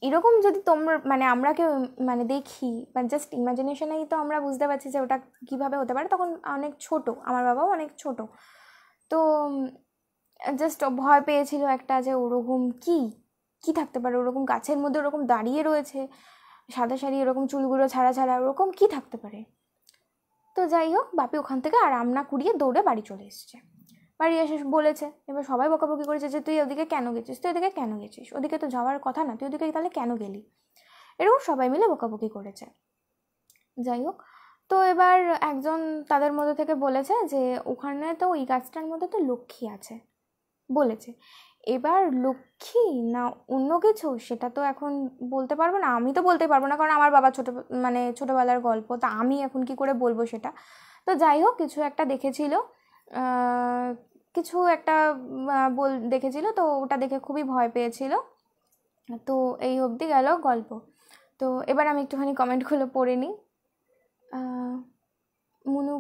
এরকম যদি তোমরা মানে আমরা কেউ মানে দেখি, মানে জাস্ট ইমাজিনেশনেই তো আমরা বুঝতে পারছি যে ওটা কীভাবে হতে পারে। তখন অনেক ছোট, আমার বাবাও অনেক ছোট। তো জাস্ট ভয় পেয়েছিল একটা, যে ওরকম কি থাকতে পারে, ওরকম গাছের মধ্যে ওরকম দাঁড়িয়ে রয়েছে, সাদা শাড়ি, এরকম চুলগুলো ছাড়া ছাড়া, ওরকম কি থাকতে পারে। তো যাই হোক, বাপি ওখান থেকে আর আম না কুড়িয়ে দৌড়ে বাড়ি চলে এসছে। বাড়ি এসে বলেছে, এবার সবাই বকাবকি করেছে যে তুই ওদিকে কেন গেছিস, তুই ওদিকে কেন গেছিস, ওদিকে তো যাওয়ার কথা না, তুই ওদিকে তাহলে কেন গেলি, এরকম সবাই মিলে বকাবকি করেছে। যাই হোক, তো এবার একজন তাদের মধ্যে থেকে বলেছে যে ওখানে তো ওই গাছটার মধ্যে তো লক্ষ্মী আছে বলেছে। এবার লক্ষ্মী না অন্য কিছু সেটা তো এখন বলতে পারবো না, আমি তো বলতে পারবো না, কারণ আমার বাবা মানে ছোটোবেলার গল্প, তা আমি এখন কি করে বলবো সেটা। তো যাই হোক, কিছু একটা দেখেছিল, কিছু একটা দেখেছিল, তো ওটা দেখে খুবই ভয় পেয়েছিল। তো এই অবধি গেল গল্প। তো এবার আমি একটুখানি কমেন্টগুলো পড়ে নিই। মুনু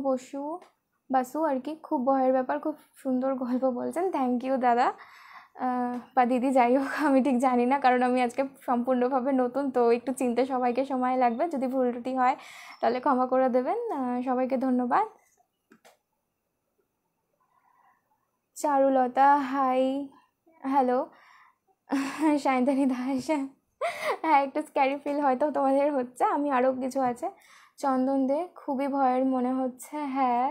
বাসু আর কি, খুব ভয়ের ব্যাপার, খুব সুন্দর গল্প বলছেন, থ্যাংক ইউ দাদা বা দিদি, যাই হোক আমি ঠিক জানি না, কারণ আমি আজকে সম্পূর্ণভাবে নতুন, তো একটু চিনতে সবাইকে সময় লাগবে, যদি ভুল ত্রুটি হয় তাহলে ক্ষমা করে দেবেন। সবাইকে ধন্যবাদ। Charulata hi, hello. সায়ন্তানি দাস, হ্যাঁ একটু স্ক্যারি ফিল হয়তো তোমাদের হচ্ছে, আমি আরও কিছু আছে। চন্দন দে, খুবই ভয়ের মনে হচ্ছে, হ্যাঁ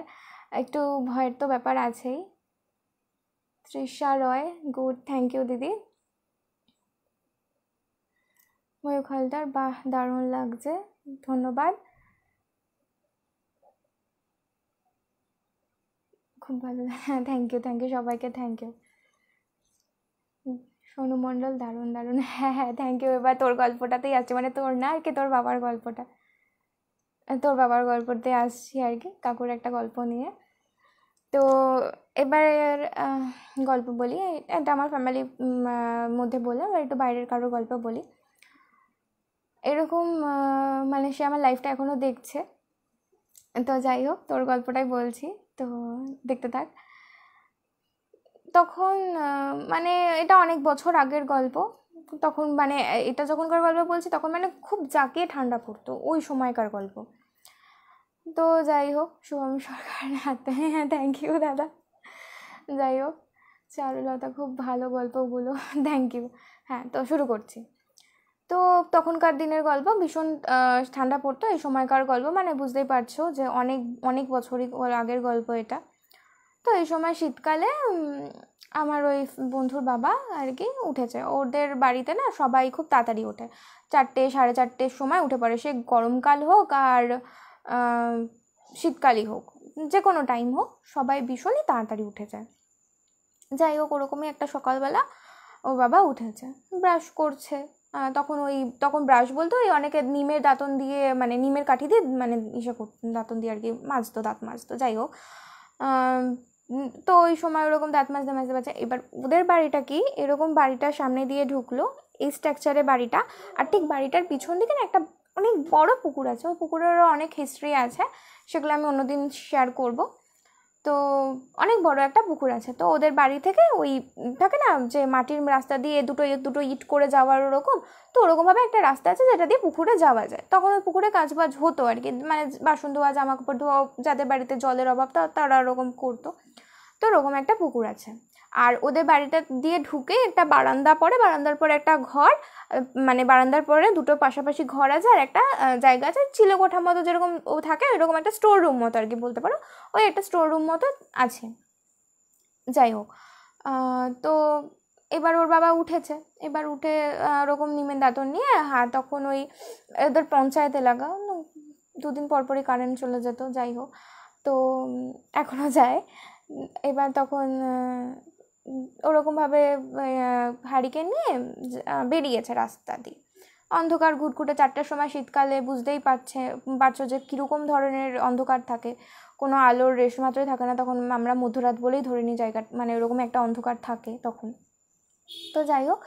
একটু ভয়ের তো ব্যাপার আছেই। তৃষা রয়, গুড, থ্যাংক ইউ দিদি। ময়ূখ হালদার, বাহ দারুণ লাগছে, ধন্যবাদ, খুব ভালো, হ্যাঁ থ্যাংক ইউ সবাইকে, থ্যাংক ইউ। সোনু মণ্ডল, দারুণ, হ্যাঁ থ্যাংক ইউ। এবার তোর গল্পটাতেই আসছে, মানে তোর না আর কি, তোর বাবার গল্পতে আসছি আর কি, কাকুর একটা গল্প নিয়ে। তো এবার গল্প বলি, এটা আমার ফ্যামিলির মধ্যে বললাম, আর একটু বাইরের কারোর গল্প বলি। এরকম মানে সে আমার লাইফটা এখনও দেখছে। তো যাই হোক, তোর গল্পটাই বলছি, তো দেখতে থাক। তখন মানে এটা অনেক বছর আগের গল্প, তখন মানে এটা যখনকার গল্প বলছি তখন মানে খুব জাঁকিয়ে ঠান্ডা পড়তো, ওই সময়কার গল্প। তো যাই হোক, শুভম সরকার হাতে, হ্যাঁ থ্যাংক ইউ দাদা। যাই হোক, চারুলতা, খুব ভালো গল্পগুলো, থ্যাংক ইউ। হ্যাঁ, তো শুরু করছি। তো তখনকার দিনের গল্প, ভীষণ ঠান্ডা পড়তো, এই সময়কার গল্প, মানে বুঝতেই পারছো যে অনেক অনেক বছরই আগের গল্প এটা। তো এই সময় শীতকালে আমার ওই বন্ধুর বাবা আর কি উঠেছে, ওদের বাড়িতে না সবাই খুব তাড়াতাড়ি ওঠে, 4টে 4:30-র সময় উঠে পড়ে, সে গরমকাল হোক আর শীতকালই হোক, যে কোনো টাইম হোক, সবাই ভীষণই তাড়াতাড়ি উঠে যায়। যাই হোক, ওরকমই একটা সকালবেলা ও বাবা উঠেছে, ব্রাশ করছে, তখন ব্রাশ বলতো, ওই অনেকে নিমের দাঁতন দিয়ে, মানে নিমের কাঠি দিয়ে, মানে দাঁতন দিয়ে আর কি মাজতো, দাঁত মাজতো, যাই হোক। তো ওই সময় ওরকম দাঁত মাজতে মাজতে বাজে। এবার ওদের বাড়িটা কি এরকম, বাড়িটার সামনে দিয়ে ঢুকলো এই স্ট্রাকচারে বাড়িটা, আর ঠিক বাড়িটার পিছন দিকে না একটা অনেক বড় পুকুর আছে। ওই পুকুরেরও অনেক হিস্ট্রি আছে, সেগুলো আমি অন্যদিন শেয়ার করব। তো অনেক বড় একটা পুকুর আছে। তো ওদের বাড়ি থেকে ওই থাকে না যে মাটির রাস্তা দিয়ে দুটো ইট করে যাওয়ার ওরকম, তো ওরকমভাবে একটা রাস্তা আছে যেটা দিয়ে পুকুরে যাওয়া যায়। তখন ওই পুকুরে কাজবাজ হতো আর কি, মানে বাসন ধোয়া, জামা কাপড় ধোয়া, যাদের বাড়িতে জলের অভাব তারা ওরকম করতো। তো ওরকম একটা পুকুর আছে। আর ওদের বাড়িটা দিয়ে ঢুকে একটা বারান্দা পড়ে, বারান্দার পরে একটা ঘর, মানে বারান্দার পরে দুটো পাশাপাশি ঘর আছে, আর একটা জায়গা আছে চিলেকোঠা মতো যেরকম ও থাকে, এরকম একটা স্টোর রুম মতো আর কি বলতে পারো, ওই একটা স্টোর রুম মতো আছে। যাই হোক, তো এবার ওর বাবা উঠেছে, এবার উঠে ওরকম নিমের দাঁতন নিয়ে, তখন ওই ওদের পঞ্চায়েত এলাকা, 2 দিন পরপরই কারেন্ট চলে যেত, যাই হোক, তো এখনও যায়। এবার তখন ওরকমভাবে হ্যারিকেন নিয়ে বেরিয়েছে রাস্তা দিয়ে, অন্ধকার ঘুটঘুটে 4টার সময়, শীতকালে বুঝতেই পারছো যে কীরকম ধরনের অন্ধকার থাকে, কোনো আলোর রেশ মাত্রই থাকে না। তখন আমরা মধ্যরাত বলেই ধরে নিই জায়গা, মানে ওরকম একটা অন্ধকার থাকে তখন। তো যাই হোক,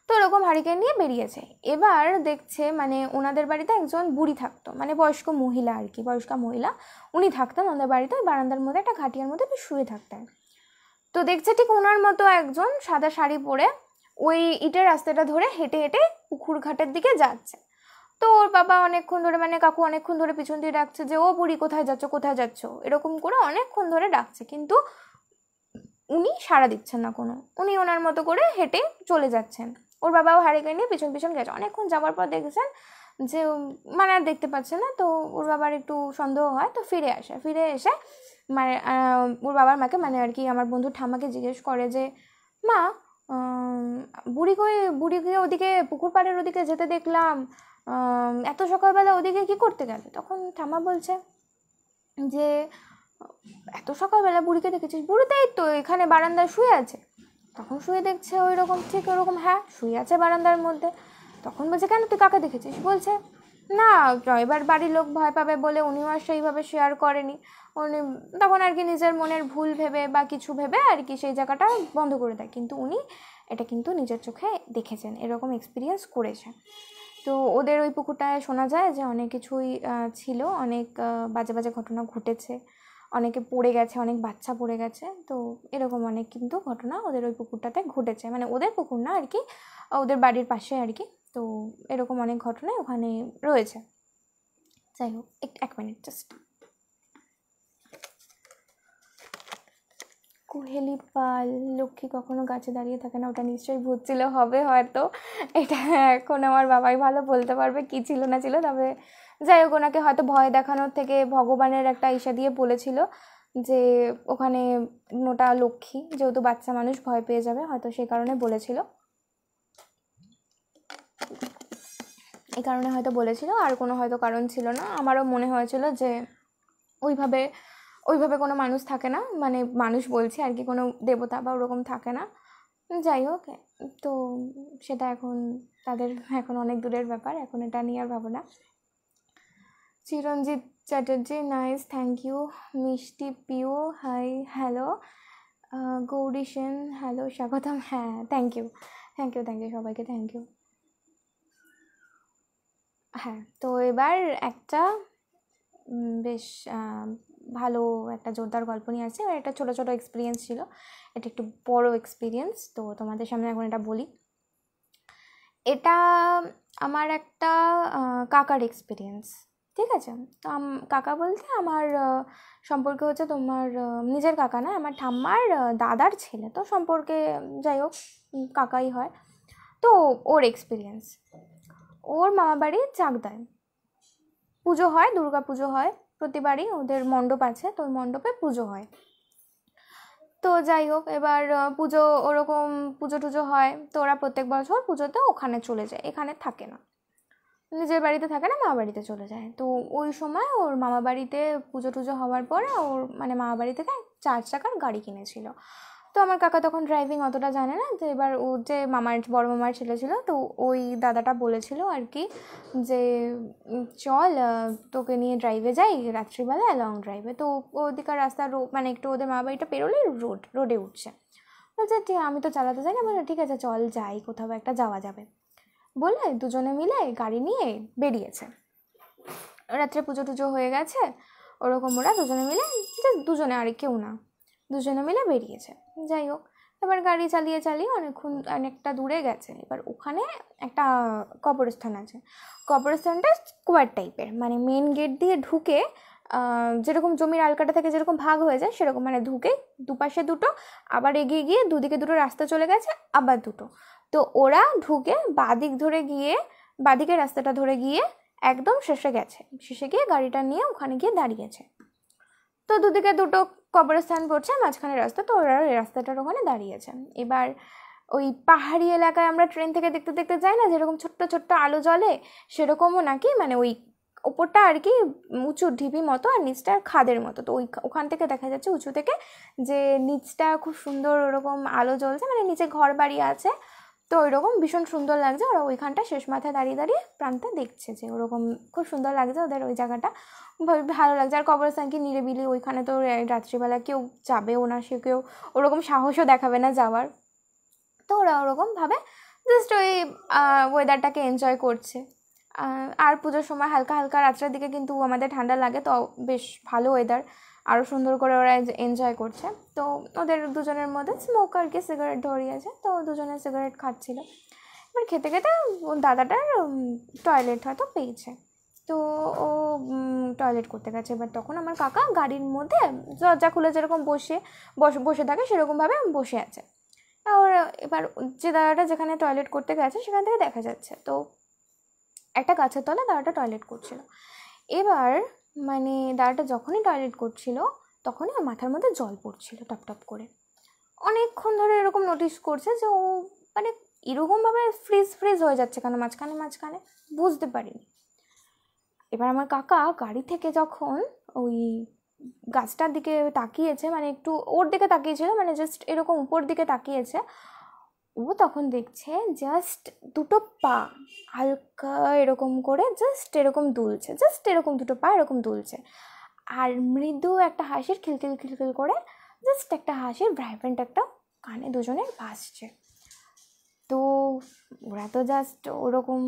তো ওরকম হ্যারিকেন নিয়ে বেরিয়েছে। এবার দেখছে মানে ওনাদের বাড়িতে একজন বুড়ি থাকতো, মানে বয়স্ক মহিলা আর কি, বয়স্কা মহিলা, উনি থাকতেন ওনাদের বাড়িতে, ওই বারান্দার মধ্যে একটা খাটিয়ার মধ্যে শুয়ে থাকতেন। তো দেখছে ঠিক ওনার মতো একজন সাদা শাড়ি পরে ওই ইটের রাস্তাটা ধরে হেঁটে হেঁটে পুকুর ঘাটের দিকে যাচ্ছে। তো ওর বাবা অনেকক্ষণ ধরে, মানে কাকু অনেকক্ষণ ধরে পিছন দিয়ে ডাকছে যে ও বুড়ি কোথায় যাচ্ছ, কোথায় যাচ্ছ, এরকম করে অনেকক্ষণ ধরে ডাকছে, কিন্তু উনি সাড়া দিচ্ছেন না কোনো, উনি ওনার মতো করে হেঁটে চলে যাচ্ছেন। ওর বাবাও হ্যারিকেন নিয়ে পিছন পিছন গেছে। অনেকক্ষণ যাওয়ার পর দেখেছেন যে মানে আর দেখতে পাচ্ছে না, তো ওর বাবার একটু সন্দেহ হয়, তো ফিরে এসে মানে ওর বাবার মাকে, মানে আর কি আমার বন্ধুর ঠাম্মাকে জিজ্ঞেস করে যে মা, বুড়িকে ওদিকে পুকুর পাড়ের ওদিকে যেতে দেখলাম, এত সকালবেলা ওদিকে কি করতে গেলে? তখন ঠাম্মা বলছে যে এত সকালবেলা বুড়িকে দেখেছিস? বুড়ি তাই তো এখানে বারান্দায় শুয়ে আছে। তখন শুয়ে দেখছে ওই রকম, ঠিক ওরকম, হ্যাঁ শুয়ে আছে বারান্দার মধ্যে। তখন বলছে কেন, তুই কাকে দেখেছিস? বলছে না, এবার বাড়ির লোক ভয় পাবে বলে উনিও আর সেইভাবে শেয়ার করেনি, উনি তখন আর কি নিজের মনের ভুল ভেবে বা কিছু ভেবে আর কি সেই জায়গাটা বন্ধ করে দেয়, কিন্তু উনি এটা কিন্তু নিজের চোখে দেখেছেন, এরকম এক্সপিরিয়েন্স করেছে। তো ওদের ওই পুকুরটায় শোনা যায় যে অনেক কিছুই ছিল, অনেক বাজে বাজে ঘটনা ঘটেছে, অনেকে পড়ে গেছে, অনেক বাচ্চা পড়ে গেছে, তো এরকম অনেক কিন্তু ঘটনা ওদের ওই পুকুরটাতে ঘটেছে, মানে ওদের পুকুর না আর কি, ওদের বাড়ির পাশে আর কি। তো এরকম অনেক ঘটনাই ওখানে রয়েছে। যাই হোক, এক মিনিট জাস্ট। কুহেলি পাল, লক্ষ্মী কখনো গাছে দাঁড়িয়ে থাকে না, ওটা নিশ্চয়ই ভূত ছিল, হবে হয়তো, এটা এখন আমার বাবাই ভালো বলতে পারবে কি ছিল না ছিল। তবে যাই হোক, ওনাকে হয়তো ভয় দেখানোর থেকে ভগবানের একটা ইসা দিয়ে বলেছিল যে ওখানে ওটা লক্ষ্মী, যেহেতু বাচ্চা মানুষ ভয় পেয়ে যাবে, হয়তো সেই কারণে বলেছিল, এই কারণে হয়তো বলেছিল, আর কোনো হয়তো কারণ ছিল না। আমারও মনে হয়েছিল যে ওইভাবে কোনো মানুষ থাকে না, মানে মানুষ বলছি আর কি, কোনো দেবতা বা ওরকম থাকে না। যাই হোক, তো সেটা এখন তাদের এখন অনেক দূরের ব্যাপার, এখন এটা নিয়ে আর ভাবো না। Chiranjit Chatterjee, nice, thank you. Mishti Piu, hi, hello. Gouri Sen, hello, স্বাগতম, হ্যাঁ থ্যাংক ইউ সবাইকে, থ্যাংক ইউ। হ্যাঁ, তো এবার একটা বেশ ভালো একটা জোরদার গল্প নিয়ে আসছি। এবার একটা ছোটো ছোটো এক্সপিরিয়েন্স ছিল, এটা একটু বড় এক্সপিরিয়েন্স, তো তোমাদের সামনে এখন এটা বলি। এটা আমার একটা কাকার এক্সপিরিয়েন্স, ঠিক আছে? তো কাকা বলতে আমার সম্পর্কে হচ্ছে তোমার নিজের কাকা না, আমার ঠাম্মার দাদার ছেলে, তো সম্পর্কে যাই হোক কাকাই হয়। তো ওর এক্সপিরিয়েন্স, ওর মামা বাড়ি চাকদায় পুজো হয়, দুর্গা পুজো হয় প্রতিবারই, ওদের মণ্ডপ আছে, তো ওই মণ্ডপে পুজো হয়। তো যাই হোক, এবার পুজো ওরকম পুজো টুজো হয়, তো ওরা প্রত্যেক বছর পুজোতে ওখানে চলে যায়, এখানে থাকে না, নিজের বাড়িতে থাকে না, মামা বাড়িতে চলে যায়। তো ওই সময় ওর মামা বাড়িতে পুজো টুজো হওয়ার পরে ওর মানে মামা বাড়ি থেকে 4 চাকার গাড়ি কিনেছিল। তো আমার কাকা তখন ড্রাইভিং অতটা জানে না, তো এবার ও যে বড় মামার ছেলে ছিল, তো ওই দাদাটা বলেছিল আর কি যে চল তোকে নিয়ে ড্রাইভে যাই রাত্রিবেলা, লং ড্রাইভে। তো ওদিকার রাস্তা মানে একটু ওদের মা বাড়িটা পেরোলে রোডে উঠছে। বলছে ঠিক আমি তো চালাতে যাই না, বলে ঠিক আছে চল যাই, কোথাও একটা যাওয়া যাবে বলে দুজনে মিলে গাড়ি নিয়ে বেরিয়েছে। রাত্রে পুজো টুজো হয়ে গেছে, ওরকম ওরা দুজনে মিলে, দুজনে আর কেউ না, দুজনে মিলে বেরিয়েছে। যাই হোক, এবার গাড়ি চালিয়ে অনেকটা দূরে গেছে। এবার ওখানে একটা কবরস্থান আছে। কবরস্থানটা স্কোয়ার টাইপের, মানে মেন গেট দিয়ে ঢুকে যেরকম জমির আলকাটা থেকে যেরকম ভাগ হয়ে যায় সেরকম, মানে ঢুকে দুপাশে দুটো, আবার এগিয়ে গিয়ে দুদিকে দুটো রাস্তা চলে গেছে, আবার দুটো। তো ওরা ঢুকে বাঁদিকের রাস্তাটা ধরে গিয়ে একদম শেষে গিয়ে গাড়িটা নিয়ে ওখানে গিয়ে দাঁড়িয়েছে। তো দুদিকে দুটো কবরস্থান পড়ছে, মাঝখানে রাস্তা, তো ওরা ওই রাস্তাটার ওখানে দাঁড়িয়েছে। এবার ওই পাহাড়ি এলাকায় আমরা ট্রেন থেকে দেখতে দেখতে যাই না, যেরকম ছোট্ট ছোট্ট আলো জ্বলে, সেরকমও নাকি, মানে ওই ওপরটা আর কি উঁচু ঢিপি মতো আর নিচটা খাদের মতো। তো ওখান থেকে দেখা যাচ্ছে উঁচু থেকে যে নিচটা খুব সুন্দর ওরকম আলো জ্বলছে, মানে নিচে ঘর বাড়ি আছে, তো ওইরকম ভীষণ সুন্দর লাগছে। ওরা ওইখানটা শেষ মাথায় দাঁড়িয়ে দাঁড়িয়ে প্রান্তে দেখছে, যে ওরকম খুব সুন্দর লাগছে ওদের ওই জায়গাটা, ভালো লাগছে। আর কবরস্থান কি নিরিবিলি, ওইখানে তো রাত্রিবেলা কেউ যাবেও না, সে কেউ ওরকম সাহসও দেখাবে না যাওয়ার। তো ওরা ওরকমভাবে জাস্ট ওই ওয়েদারটাকে এনজয় করছে। আর পুজোর সময় হালকা হালকা রাত্রের দিকে কিন্তু আমাদের ঠান্ডা লাগে, তো বেশ ভালো ওয়েদার, আরও সুন্দর করে ওরা এনজয় করছে। তো ওদের দুজনের মধ্যে স্মোক আর কি সিগারেট ধরিয়েছে, তো দুজনে সিগারেট খাচ্ছিল। এবার খেতে খেতে দাদাটার টয়লেট হয়তো পেয়েছে, তো ও টয়লেট করতে গেছে। এবার তখন আমার কাকা গাড়ির মধ্যে দরজা খুলে যেরকম বসে থাকে সেরকমভাবে বসে আছে। আর এবার যে দাদাটা যেখানে টয়লেট করতে গেছে সেখান থেকে দেখা যাচ্ছে তো একটা গাছের তলে দাদাটা টয়লেট করছিল। এবার মানে দাদাটা যখনই টয়লেট করছিল তখনই ওর মাথার মধ্যে জল পড়ছিল টপ টপ করে। অনেকক্ষণ ধরে এরকম নোটিস করছে যে ও মানে এরকমভাবে ফ্রিজ হয়ে যাচ্ছে কেন মাঝখানে বুঝতে পারিনি। এবার আমার কাকা গাড়ি থেকে যখন ওই গাছটার দিকে তাকিয়েছে, মানে একটু ওর দিকে তাকিয়েছিল, মানে জাস্ট এরকম উপর দিকে তাকিয়েছে, ও তখন দেখছে জাস্ট দুটো পা হালকা এরকম করে জাস্ট এরকম দুলছে, জাস্ট এরকম দুটো পা এরকম দুলছে, আর মৃদু একটা হাসির খিলখিল করে জাস্ট একটা হাসির ভাইব্রেন্ট একটা কানে দুজনের ভাসছে। তো ওরা তো জাস্ট ওরকম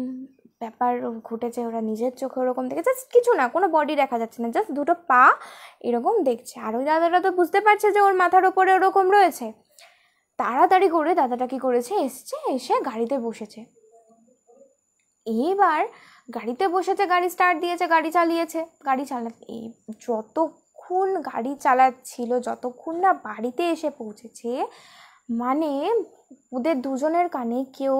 ব্যাপার ঘটেছে, ওরা নিজের চোখে ওরকম দেখে, জাস্ট কিছু না, কোনো বডি দেখা যাচ্ছে না, জাস্ট দুটো পা এরকম দেখছে। আর ওই দাদাটা তো বুঝতে পারছে যে ওর মাথার ওপরে ওরকম রয়েছে। তাড়াতাড়ি করে দাদাটা কি করেছে, এসে গাড়িতে বসেছে। এবার গাড়িতে বসেছে, গাড়ি স্টার্ট দিয়েছে, গাড়ি যতক্ষণ গাড়ি চালাচ্ছিল, যতক্ষণ না বাড়িতে এসে পৌঁছেছে, মানে ওদের দুজনের কানে কেউ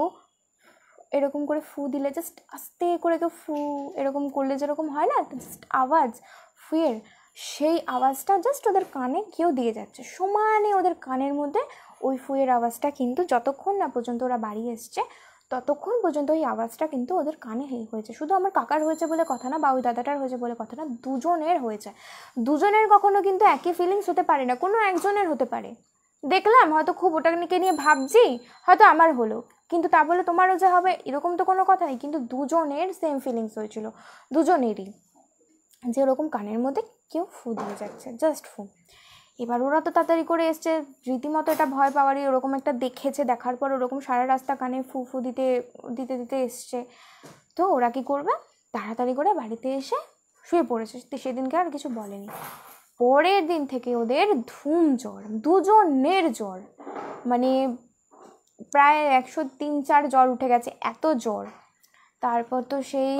এরকম করে ফু দিলে, জাস্ট আস্তে করে কেউ ফু এরকম করলে যেরকম হয় না, জাস্ট আওয়াজ ফুয়ের, সেই আওয়াজটা জাস্ট ওদের কানে কেউ দিয়ে যাচ্ছে সমানে ওদের কানের মধ্যে। ওই ফুয়ের আওয়াজটা কিন্তু যতক্ষণ না পর্যন্ত ওরা বাড়ি এসছে ততক্ষণ পর্যন্ত ওই আওয়াজটা কিন্তু ওদের কানে হয়েছে। শুধু আমার কাকার হয়েছে বলে কথা না, বা ওই দাদাটার হয়েছে বলে কথা না, দুজনের হয়েছে। দুজনের কখনো কিন্তু একই ফিলিংস হতে পারে না, কোনো একজনের হতে পারে। দেখলাম হয়তো খুব ওটাকে নিয়ে ভাবছি, হয়তো আমার হলো, কিন্তু তা বলে তোমারও যে হবে এরকম তো কোনো কথা নেই। কিন্তু দুজনের সেম ফিলিংস হয়েছিল, দুজনেরই, যে ওরকম কানের মধ্যে কেউ ফু দিয়ে যাচ্ছে, জাস্ট ফু। এবার ওরা তো তাড়াতাড়ি করে এসছে, রীতিমতো এটা ভয় পাওয়ারই, ওরকম একটা দেখেছে, দেখার পর ওরকম সারা রাস্তা কানে ফু ফু দিতে এসছে। তো ওরা কি করবে, তাড়াতাড়ি করে বাড়িতে এসে শুয়ে পড়েছে। সেদিনকে আর কিছু বলেনি। পরের দিন থেকে ওদের ধুম জ্বর, দুজনের জ্বর, মানে প্রায় 103-4 জ্বর উঠে গেছে, এত জ্বর। তারপর তো সেই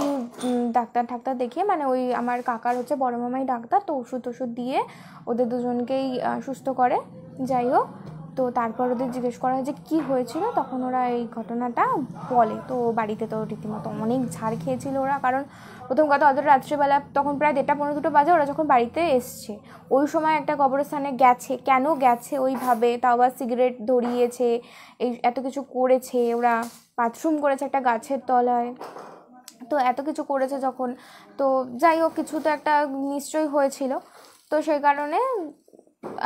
ডাক্তার দেখিয়ে, মানে ওই আমার কাকার হচ্ছে বড় মামাই ডাক্তার, তো ওষুধ দিয়ে ওদের দুজনকেই সুস্থ করে। যাই হোক, তো তারপর ওদের জিজ্ঞেস করা হয় যে কী হয়েছিল, তখন ওরা এই ঘটনাটা বলে। তো বাড়িতে তো রীতিমতো অনেক ঝাড় খেয়েছিল ওরা, কারণ প্রথম কথা ওদের রাত্রিবেলা তখন প্রায় 1:30-2 বাজে, ওরা যখন বাড়িতে এসছে ওই সময় একটা কবরস্থানে গেছে, কেন গেছে ওইভাবে, তাও আবার সিগারেট ধরিয়েছে, এই এত কিছু করেছে, ওরা বাথরুম করেছে একটা গাছের তলায়, তো এত কিছু করেছে যখন, তো যাই হোক কিছু তো একটা নিশ্চয়ই হয়েছিল। তো সেই কারণে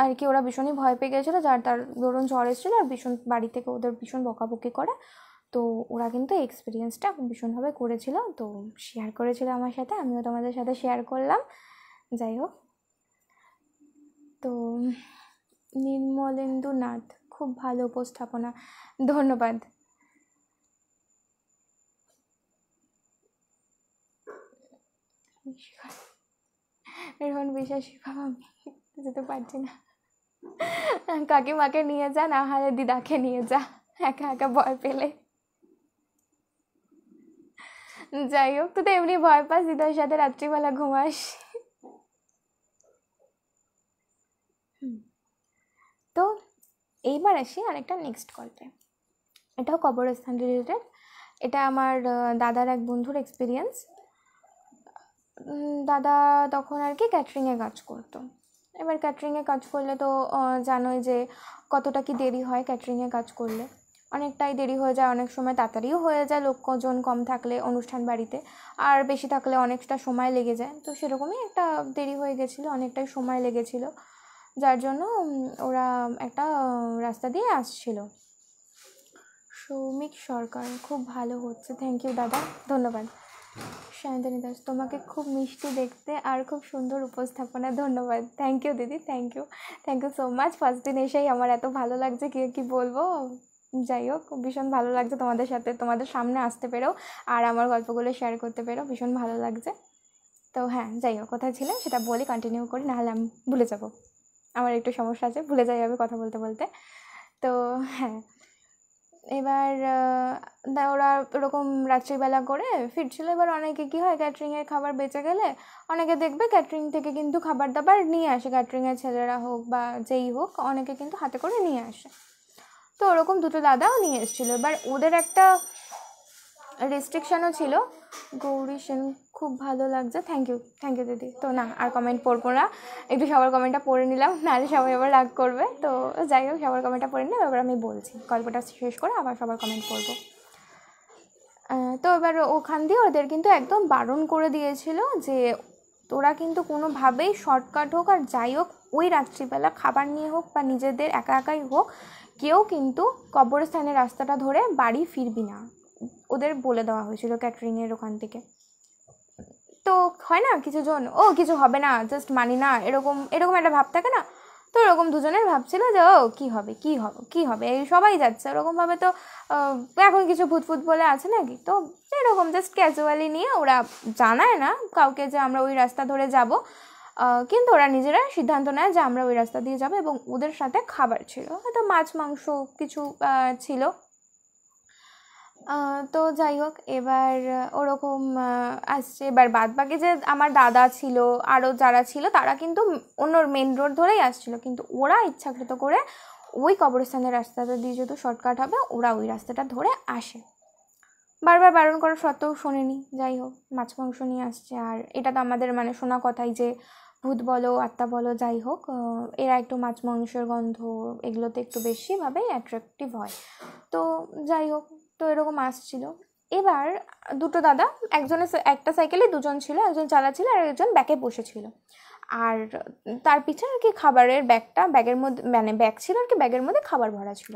আর কি ওরা ভীষণই ভয় পেয়ে গেছিলো, যার তার ধরুন জ্বর এসেছিলো আর ভীষণ বাড়ি থেকে ওদের ভীষণ বকাবকি করে। তো ওরা কিন্তু এক্সপিরিয়েন্সটা ভীষণভাবে করেছিল, তো শেয়ার করেছিল আমার সাথে, আমিও তোমাদের সাথে শেয়ার করলাম। যাই হোক, তো নির্মলেন্দু নাথ, খুব ভালো উপস্থাপনা, ধন্যবাদ। রোহন বিশ্বাস, বাবা আমি যেতে পারছি না, কাকিমাকে নিয়ে যা, না হলে দিদাকে নিয়ে যা, একা একা ভয় পেলে। যাই হোক, তুই তো এমনি ভয় পাস, দিদার সাথে রাত্রিবেলা ঘুমাস। তো এইবার আসি আরেকটা নেক্সট গল্পে, এটাও কবরস্থান রিলেটেড। এটা আমার দাদার এক বন্ধুর এক্সপিরিয়েন্স। দাদা তখন আর কি ক্যাটারিংয়ে কাজ করতো। এবার ক্যাটারিংয়ে কাজ করলে তো জানোই যে কতটা কি দেরি হয় ক্যাটারিংয়ে কাজ করলে, অনেকটাই দেরি হয়ে যায়, অনেক সময় তাড়াতাড়িও হয়ে যায় লোকজন কম থাকলে অনুষ্ঠান বাড়িতে, আর বেশি থাকলে অনেকটা সময় লেগে যায়। তো সেরকমই একটা দেরি হয়ে গেছিলো, অনেকটাই সময় লেগেছিলো, যার জন্য ওরা একটা রাস্তা দিয়ে আসছিল। সৌমিক সরকার, খুব ভালো হচ্ছে, থ্যাংক ইউ দাদা, ধন্যবাদ। সায়ন্তনী দাস, তোমাকে খুব মিষ্টি দেখতে আর খুব সুন্দর উপস্থাপনা, ধন্যবাদ, থ্যাংক ইউ দিদি, thank you so much. First দিন এসেই আমার এত ভালো লাগছে, কি বলবো। যাই হোক, ভীষণ ভালো লাগছে তোমাদের সাথে, তোমাদের সামনে আসতে পেরেও আর আমার গল্পগুলো শেয়ার করতে পেরেও ভীষণ ভালো লাগছে। তো হ্যাঁ, যাই হোক, কোথায় ছিলাম সেটা বলি, কন্টিনিউ করি, নাহলে আমি ভুলে যাব, আমার একটু সমস্যা আছে, ভুলে যাই আমি কথা বলতে বলতে। তো হ্যাঁ, এবার ওরা ওরকম রাত্রিবেলা করে ফিরছিল। এবার অনেকে কী হয়, ক্যাটারিংয়ের খাবার বেঁচে গেলে অনেকে দেখবে ক্যাটারিং থেকে কিন্তু খাবার দাবার নিয়ে আসে, ক্যাটারিংয়ের ছেলেরা হোক বা যেই হোক, অনেকে কিন্তু হাতে করে নিয়ে আসে। তো ওরকম দুটো দাদাও নিয়ে এসেছিলো। এবার ওদের একটা রেস্ট্রিকশানও ছিল। গৌরী সেন, খুব ভালো লাগছে, থ্যাংক ইউ দিদি। তো না, আর কমেন্ট পড়বো না, একটু সবার কমেন্টটা পড়ে নিলাম, নাহলে সবাই আবার রাগ করবে। তো যাই হোক, সবার কমেন্টটা পড়ে নিলাম, এবার আমি বলছি গল্পটা শেষ করে আবার সবার কমেন্ট পড়বো। তো এবার ওখান দিয়ে ওদের কিন্তু একদম বারণ করে দিয়েছিল যে তোরা কিন্তু কোনোভাবেই শর্টকাট হোক আর যাই হোক, ওই রাত্রিবেলা খাবার নিয়ে হোক বা নিজেদের একা একাই হোক, কেউ কিন্তু কবরস্থানের রাস্তাটা ধরে বাড়ি ফিরবি না, ওদের বলে দেওয়া হয়েছিল ক্যাটারিংয়ের ওখান থেকে। তো হয় না কিছু জন, ও কিছু হবে না, জাস্ট মানি না, এরকম একটা ভাব থাকে না। তো এরকম দুজনের ভাবছিল যে ও কী হবে এই সবাই যাচ্ছে ওরকমভাবে, তো এখন কিছু ভূত বলে আছে নাকি। তো এরকম জাস্ট ক্যাজুয়ালি নিয়ে ওরা জানায় না কাউকে যে আমরা ওই রাস্তা ধরে যাব, কিন্তু ওরা নিজেরা সিদ্ধান্ত নেয় যে আমরা ওই রাস্তা দিয়ে যাব। এবং ওদের সাথে খাবার ছিল, হয়তো মাছ মাংস কিছু ছিল। তো যাই হোক, এবার ওরকম আসছে। এবার বাদবাকি যে আমার দাদা ছিল আরও যারা ছিল, তারা কিন্তু অন্য মেন রোড ধরেই আসছিল, কিন্তু ওরা ইচ্ছাকৃত করে ওই কবরস্থানের রাস্তাটা দিয়ে যেহেতু শর্টকাট হবে, ওরা ওই রাস্তাটা ধরে আসে। বারবার বারণ করার সত্ত্বেও শোনেনি। যাই হোক, মাছ মাংস নিয়ে আসছে, আর এটা তো আমাদের মানে শোনা কথাই যে ভূত বলো আত্মা বলো যাই হোক, এরা একটু মাছ মাংসের গন্ধ এগুলোতে একটু বেশিভাবে অ্যাট্রাকটিভ হয়। তো যাই হোক, তো এরকম আসছিল। এবার দুটো দাদা, একজনের একটা সাইকেলে দুজন ছিল, একজন চালাচ্ছিল আর একজন ব্যাগে বসেছিল, আর তার পিছনে আর কি খাবারের ব্যাগের মধ্যে মানে ব্যাগ ছিল আর কি, ব্যাগের মধ্যে খাবার ভরা ছিল।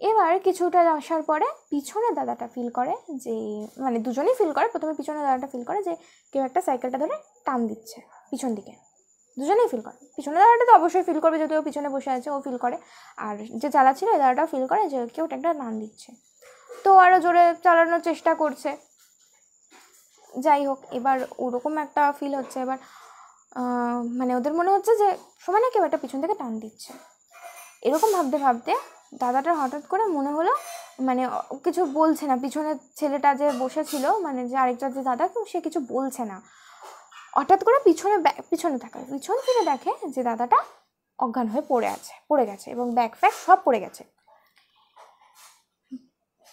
এবার কিছুটা আসার পরে পিছনে দাদাটা ফিল করে যে, মানে দুজনেই ফিল করে, প্রথমে পিছনে দাদাটা ফিল করে যে কেউ একটা সাইকেলটা ধরে টান দিচ্ছে পিছন দিকে। দুজনেই ফিল করে, পিছনে দাদাটা তো অবশ্যই ফিল করবে, যদিও পিছনে বসে আছে ও ফিল করে, আর যে চালাচ্ছিল এই দাদাটাও ফিল করে যে কেউ একটা টান দিচ্ছে। তো আরও জোরে চালানোর চেষ্টা করছে। যাই হোক, এবার ওরকম একটা ফিল হচ্ছে। এবার মানে ওদের মনে হচ্ছে যে সমানে কেউ একটা পিছন থেকে টান দিচ্ছে। এরকম ভাবতে ভাবতে দাদাটার হঠাৎ করে মনে হলো মানে কিছু বলছে না, পিছনের ছেলেটা যে বসেছিল মানে যে আরেকটা যে দাদা, সে কিছু বলছে না। হঠাৎ করে পিছনে থাকে, পিছন ফিরে দেখে যে দাদাটা অজ্ঞান হয়ে পড়ে গেছে এবং ব্যাগ ফ্যাগ সব পড়ে গেছে।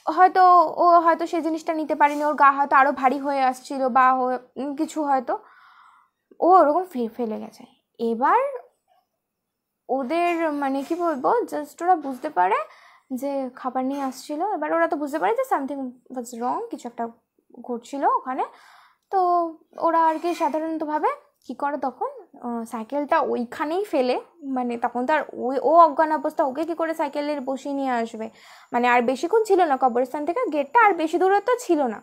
হয়তো সেই জিনিসটা নিতে পারিনি, ওর গা হয়তো আরও ভারী হয়ে আসছিল বা কিছু, হয়তো ও ওরকম ফেলে গেছে। এবার ওদের মানে কি বলবো, জাস্ট ওরা বুঝতে পারে যে খাবার নিয়ে আসছিল। এবার ওরা তো বুঝতে পারে যে সামথিং ওয়াজ রং, কিছু একটা ঘটছিল ওখানে। তো ওরা আর কি সাধারণতভাবে কী করে, তখন সাইকেলটা ওইখানেই ফেলে, মানে তখন তো আর ও অজ্ঞান অবস্থা, ওকে কী করে সাইকেলের বসিয়ে নিয়ে আসবে, মানে আর বেশিক্ষণ ছিল না কবরস্থান থেকে গেটটা, আর বেশি দূরত্ব ছিল না।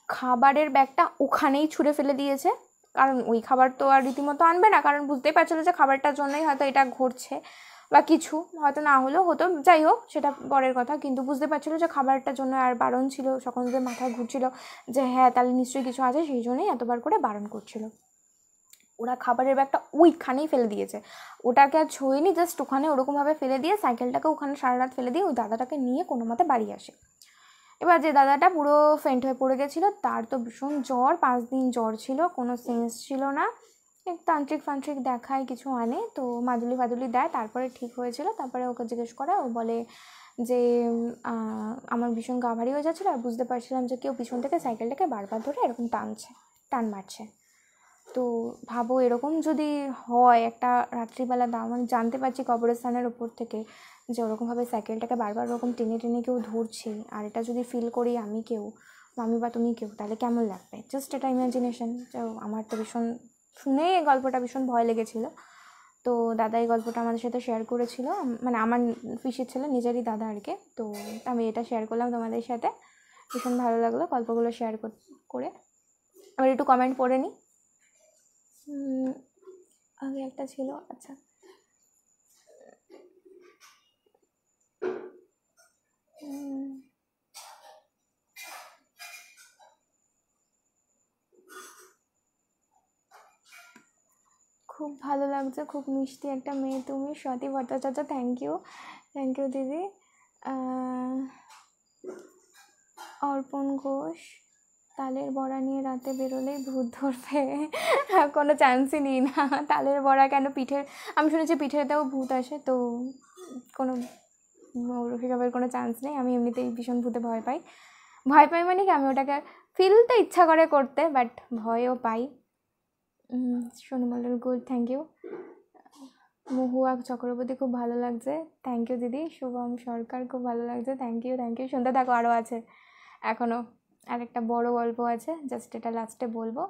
খাবারের ব্যাগটা ওখানেই ছুঁড়ে ফেলে দিয়েছে, কারণ ওই খাবার তো আর রীতিমতো আনবে না, কারণ বুঝতেই পারছিল যে খাবারটার জন্যই হয়তো এটা ঘটছে বা কিছু, হয়তো না হলেও হতো, যাই হোক সেটা পরের কথা, কিন্তু বুঝতে পারছিল যে খাবারটার জন্য আর বারণ ছিল, সকলদের মাথায় ঘুরছিল যে হ্যাঁ তাহলে নিশ্চয়ই কিছু আছে, সেই জন্যই এতবার করে বারণ করছিল। ওরা খাবারের ব্যাগটা ওইখানেই ফেলে দিয়েছে, ওটাকে আর ছোঁয়নি, জাস্ট ওখানে ওরকমভাবে ফেলে দিয়ে সাইকেলটাকে ওখানে সারা রাত ফেলে দিয়ে ওই দাদাটাকে নিয়ে কোনো মতে বাড়ি আসে। এবার যে দাদাটা পুরো ফেন্ট হয়ে পড়ে গেছিলো, তার তো ভীষণ জ্বর, 5 দিন জ্বর ছিল, কোনো সেন্স ছিল না, তান্ত্রিক ফান্ত্রিক দেখায় কিছু আনে, তো মাদুলি ফাদুলি দেয়, তারপরে ঠিক হয়েছিল। তারপরে ওকে জিজ্ঞেস করে, ও বলে যে আমার ভীষণ গা ভারী হয়ে যাচ্ছিলো, আর বুঝতে পারছিলাম যে কেউ পিছন থেকে সাইকেলটাকে বারবার ধরে এরকম টান মারছে। তো ভাবো এরকম যদি হয় একটা রাত্রিবেলা, মানে জানতে পারছি কবরস্থানের ওপর থেকে যে ওরকমভাবে সাইকেলটাকে বারবার ওরকম টেনে টেনে কেউ ধরছে, আর এটা যদি ফিল করি আমি বা তুমি কেউ, তাহলে কেমন লাগবে? জাস্ট এটা ইমাজিনেশন। তো আমার তো ভীষণ শুনে এই গল্পটা ভীষণ ভয় লেগেছিল। তো দাদা এই গল্পটা আমাদের সাথে শেয়ার করেছিল, মানে আমার পিসির ছেলে নিজেরই দাদা আর কি। তো আমি এটা শেয়ার করলাম তোমাদের সাথে, ভীষণ ভালো লাগলো গল্পগুলো শেয়ার করে। আবার একটু কমেন্ট পড়ে নিই। আগে একটা ছিল, আচ্ছা খুব ভালো লাগছে, খুব মিষ্টি একটা মেয়ে তুমি, স্বাতি ভট্টাচার্য। থ্যাংক ইউ দিদি। অর্পণ ঘোষ, তালের বড়া নিয়ে রাতে বেরোলেই ভূত ধরবে। কোনো চান্সই নিই না। তালের বড়া কেন, পিঠের, আমি শুনেছি পিঠেতেও ভূত আসে, তো কোনো সেসবের কোনো চান্স নেই। আমি এমনিতেই ভীষণ ভূতে ভয় পাই মানে কি, আমি ওটাকে ফিলতে ইচ্ছা করে করতে, বাট ভয়ও পাই। Sonu Mondal, good, thank you. Mahua Chakraborty, খুব ভালো লাগছে, থ্যাংক ইউ দিদি। শুভম সরকার, খুব ভালো লাগছে, থ্যাংক ইউ শুনতে থাকো, আরও আছে এখনও, আরেকটা বড় গল্প আছে, জাস্ট এটা লাস্টে বলবো।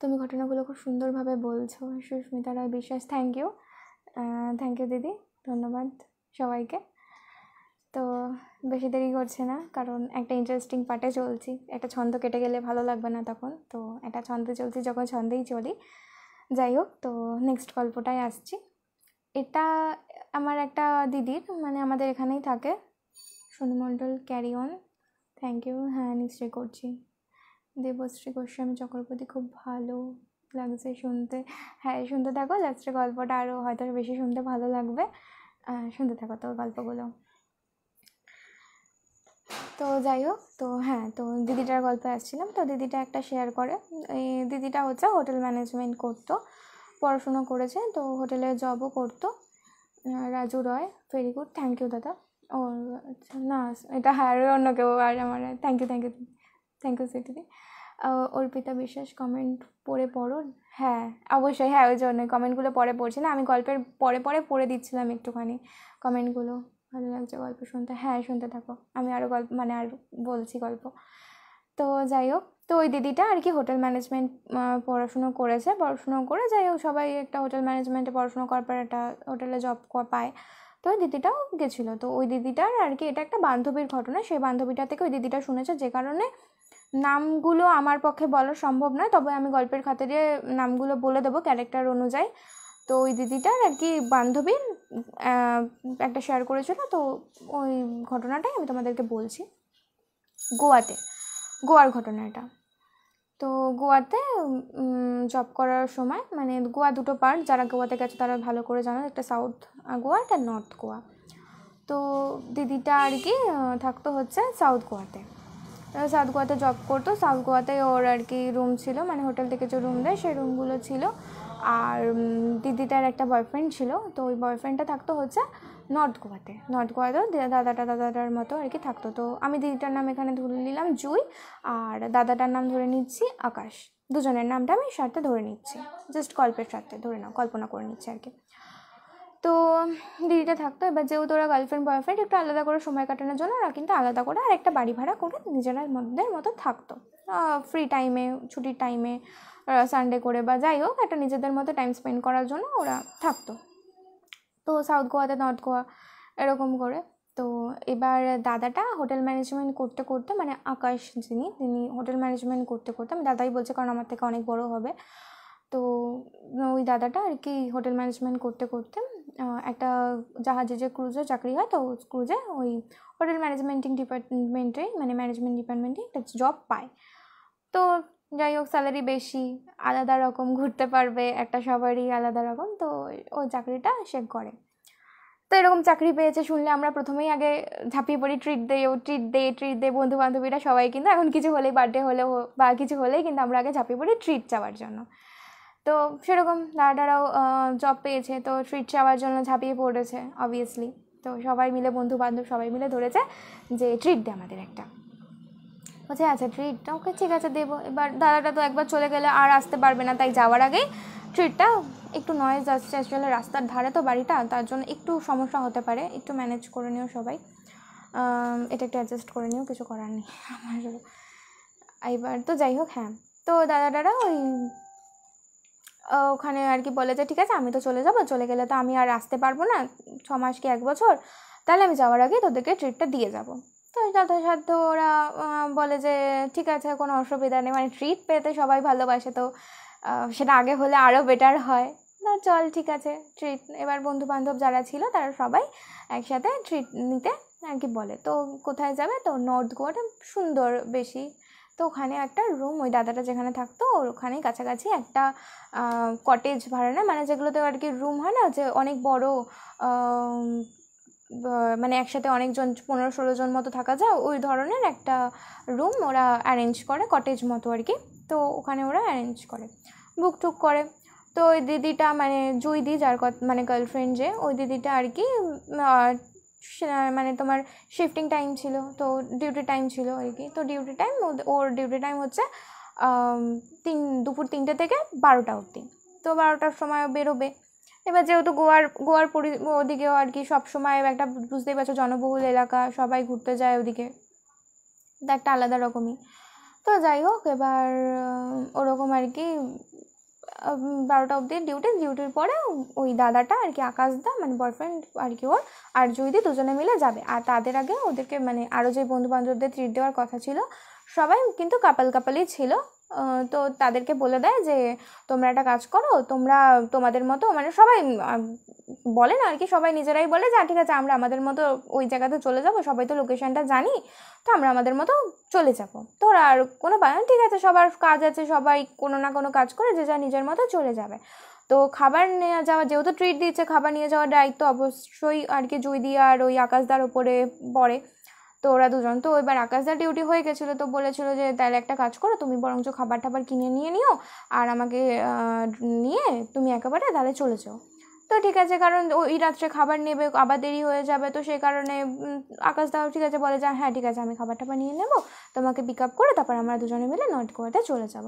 তুমি ঘটনাগুলো খুব সুন্দরভাবে বলছো, সুস্মিতা রায় বিশ্বাস, থ্যাংক ইউ দিদি, ধন্যবাদ সবাইকে। তো বেশি দেরি করছে না, কারণ একটা ইন্টারেস্টিং পার্টে চলছি, একটা ছন্দ কেটে গেলে ভালো লাগবে না তখন, তো একটা ছন্দে চলছি, যখন ছন্দেই চলি। যাই হোক, তো নেক্সট গল্পটায় আসছি। এটা আমার একটা দিদির, মানে আমাদের এখানেই থাকে, সোনু মণ্ডল, ক্যারি অন, থ্যাংক ইউ। হ্যাঁ নিশ্চয়ই করছি। দেবশ্রী গোস্বামী চক্রবর্তী, খুব ভালো লাগছে শুনতে, হ্যাঁ শুনতে থাকো, লাস্টের গল্পটা আরও হয়তো বেশি শুনতে ভালো লাগবে, শুনতে থাকো তো গল্পগুলো। তো যাই হোক, তো হ্যাঁ, তো দিদিটার গল্পে আসছিলাম। তো দিদিটা একটা শেয়ার করে, এই দিদিটা হচ্ছে হোটেল ম্যানেজমেন্ট করতো, পড়াশুনো করেছে, তো হোটেলে জবও করতো। রাজু রয়, ভেরি গুড, থ্যাংক ইউ দাদা। ও আচ্ছা, না এটা হ্যাঁ অন্য কেউ, আর আমার থ্যাংক ইউ দিদি। অর্পিতা বিশ্বাস, কমেন্ট পড়ো। হ্যাঁ অবশ্যই, হ্যাঁ ওই জন্য কমেন্টগুলো পরে পড়ছি না, আমি গল্পের পরে পড়ে দিচ্ছিলাম একটুখানি কমেন্টগুলো। ভালো লাগছে গল্প শুনতে, হ্যাঁ শুনতে থাকো, আমি আরও গল্প, মানে আর বলছি গল্প। তো যাই হোক, তো ওই দিদিটা আর কি হোটেল ম্যানেজমেন্ট পড়াশুনো করে, যাই হোক সবাই একটা হোটেল ম্যানেজমেন্টে পড়াশুনো করার পর একটা হোটেলে জব পায়। তো ওই দিদিটাও গেছিলো, তো ওই দিদিটার আর কি এটা একটা বান্ধবীর ঘটনা, সেই বান্ধবীটা থেকে ওই দিদিটা শুনেছে, যে কারণে নামগুলো আমার পক্ষে বলা সম্ভব নয়, তবে আমি গল্পের খাতিরে নামগুলো বলে দেবো ক্যারেক্টার অনুযায়ী। তো ওই দিদিটার আর কি বান্ধবীর একটা শেয়ার করেছিল, তো ওই ঘটনাটাই আমি তোমাদেরকে বলছি। গোয়ার ঘটনা এটা। তো গোয়াতে জব করার সময়, মানে গোয়া দুটো পার্ট, যারা গোয়াতে গেছে তারা ভালো করে জানো, একটা সাউথ গোয়া, একটা নর্থ গোয়া। তো দিদিটা আর কি থাকতো হচ্ছে সাউথ গোয়াতে, সাউথ গোয়াতে জব করতো। সাউথ গোয়াতে ওর আর কি রুম ছিল, মানে হোটেল থেকে যে রুম দেয় সেই রুমগুলো ছিল। আর দিদিটার একটা বয়ফ্রেন্ড ছিল, তো ওই বয়ফ্রেন্ডটা থাকতো হচ্ছে নর্থ গোয়াতেও দাদাটার মতো আর কি থাকতো। তো আমি দিদিটার নাম এখানে ধরে নিলাম জুই, আর দাদাটার নাম ধরে নিচ্ছি আকাশ। দুজনের নামটা আমি সাথে ধরে নিচ্ছি, জাস্ট গল্পের সাথে ধরে নাও, কল্পনা করে নিচ্ছি আর কি। তো দিদিটা থাকতো, এবার যেহেতু ওরা গার্লফ্রেন্ড বয়ফ্রেন্ড, একটু আলাদা করে সময় কাটানোর জন্য ওরা কিন্তু আলাদা করে আর একটা বাড়ি ভাড়া করে নিজেরা মধ্যে মতো থাকতো, ফ্রি টাইমে, ছুটির টাইমে সানডে করে বা যাই হোক একটা নিজেদের মতো টাইম স্পেন্ড করার জন্য ওরা থাকতো। তো সাউথ গোয়াতে নর্থ গোয়া এরকম করে। তো এবার দাদাটা হোটেল ম্যানেজমেন্ট করতে করতে, মানে আকাশ তিনি হোটেল ম্যানেজমেন্ট করতে করতে, আমি দাদাই বলছে কারণ আমার থেকে অনেক বড় হবে, তো ওই দাদাটা আর কি হোটেল ম্যানেজমেন্ট করতে করতে একটা জাহাজে যে ক্রুজে চাকরি হয়, তো ক্রুজে ওই হোটেল ডিপার্টমেন্টে মানে ম্যানেজমেন্ট ডিপার্টমেন্টে একটা জব পায়। তো যাই হোক স্যালারি বেশি, আলাদা রকম ঘুরতে পারবে, একটা সবারই আলাদা রকম, তো ওই চাকরিটা সে করে। তো এরকম চাকরি পেয়েছে শুনলে আমরা প্রথমেই আগে ঝাঁপিয়ে পড়ি, ট্রিট দে বন্ধু বান্ধবীরা সবাই, কিন্তু এখন কিছু হলেই বার্থডে হলেও বা কিছু হলেই কিন্তু আমরা আগে ঝাঁপিয়ে পড়ি ট্রিট চাওয়ার জন্য। তো সেরকম দাদারাও জব পেয়েছে, তো ট্রিট চাওয়ার জন্য ঝাঁপিয়ে পড়েছে অবভিয়াসলি। তো সবাই মিলে বন্ধু বান্ধব সবাই মিলে ধরেছে যে ট্রিট দে আমাদের একটা। বলছে আচ্ছা ট্রিট, ওকে ঠিক আছে দেবো। এবার দাদাটা তো একবার চলে গেলে আর আসতে পারবে না, তাই যাওয়ার আগেই ট্রিটটা একটু নয়েজ আসছে, আসলে রাস্তার ধারে তো বাড়িটা, তার জন্য একটু সমস্যা হতে পারে, একটু ম্যানেজ করে নিও সবাই, এটা একটু অ্যাডজাস্ট করে নিও, কিছু করার নেই আমার। এবার তো যাই হোক, হ্যাঁ, তো দাদাটারা ওই ওখানে আর কি বলে যে ঠিক আছে আমি তো চলে যাবো, চলে গেলে তো আমি আর আসতে পারবো না 6 মাস কি 1 বছর, তাহলে আমি যাওয়ার আগে তোদেরকে ট্রিটটা দিয়ে যাবো। তো যথাসাধ্য ওরা বলে যে ঠিক আছে কোনো অসুবিধা নেই, মানে ট্রিট পেতে সবাই ভালোবাসে, তো সেটা আগে হলে আরও বেটার হয়, না চল ঠিক আছে ট্রিট। এবার বন্ধু বান্ধব যারা ছিল তারা সবাই একসাথে ট্রিট নিতে আর কি বলে। তো কোথায় যাবে, তো নর্থ গোয়াটা সুন্দর বেশি, তো ওখানে একটা রুম ওই দাদাটা যেখানে থাকতো ওর ওখানেই কাছাকাছি একটা কটেজ ভাড়া নেয়, মানে যেগুলোতে আর কি রুম হয় না যে অনেক বড়, মানে একসাথে অনেকজন 15-16 জন মতো থাকা যায়, ওই ধরনের একটা রুম ওরা অ্যারেঞ্জ করে, কটেজ মতো আর কি। তো ওখানে ওরা অ্যারেঞ্জ করে, বুক টুক করে। তো ওই দিদিটা মানে জুইদি যার মানে গার্লফ্রেন্ড যে, ওই দিদিটা আর কি মানে তোমার শিফটিং টাইম ছিল, তো ডিউটি টাইম ছিল আর কি। তো ডিউটি টাইম ওর ডিউটি টাইম হচ্ছে দুপুর 3টে থেকে 12টা অবধি, তো 12টার সময় বেরোবে। এবার যেহেতু গোয়ার ওদিকেও আর কি সবসময় একটা বুঝতেই পারছো জনবহুল এলাকা, সবাই ঘুরতে যায় ওদিকে, তো একটা আলাদা রকমই। তো যাই হোক এবার ওরকম আর কি 12টা অবধি ডিউটির পরে ওই দাদাটা আর কি আকাশদা মানে বয়ফ্রেন্ড আর কি ওর, আর জুইদি দুজনে মিলে যাবে। আর তাদের আগে ওদেরকে মানে আরও যে বন্ধু বান্ধবদের ট্রিট দেওয়ার কথা ছিল সবাই কিন্তু কাপালই ছিল, তো তাদেরকে বলে দেয় যে তোমরা একটা কাজ করো, তোমরা তোমাদের মতো মানে সবাই বলে না আর কি, সবাই নিজেরাই বলে যে ঠিক আছে আমরা আমাদের মতো ওই জায়গাতে চলে যাব, সবাই তো লোকেশনটা জানি, তো আমরা আমাদের মতো চলে যাব। তো ওরা আর কোনো ঠিক আছে সবার কাজ আছে, সবাই কোনো না কোনো কাজ করে যে যা নিজের মতো চলে যাবে। তো খাবার নিয়ে যাওয়া, যেহেতু ট্রিট দিচ্ছে খাবার নিয়ে যাওয়ার দায়িত্ব অবশ্যই আর কি জুইদি আর ওই আকাশদার ওপরে পড়ে। তো ওরা দুজন, তো এবার আকাশদার ডিউটি হয়ে গেছিলো, তো বলেছিল যে তাহলে একটা কাজ করো তুমি বরঞ্চ খাবার টাবার কিনে নিয়ে নিও আর আমাকে নিয়ে তুমি একেবারে তাহলে চলে যাও। তো ঠিক আছে, কারণ ওই রাত্রে খাবার নেবে আবার দেরি হয়ে যাবে, তো সেই কারণে আকাশদাও ঠিক আছে বলে যে হ্যাঁ ঠিক আছে আমি খাবার টাবার নিয়ে নেবো, তোমাকে পিক আপ করে তারপর আমরা দুজনে মিলে নর্থ গোয়াতে চলে যাব।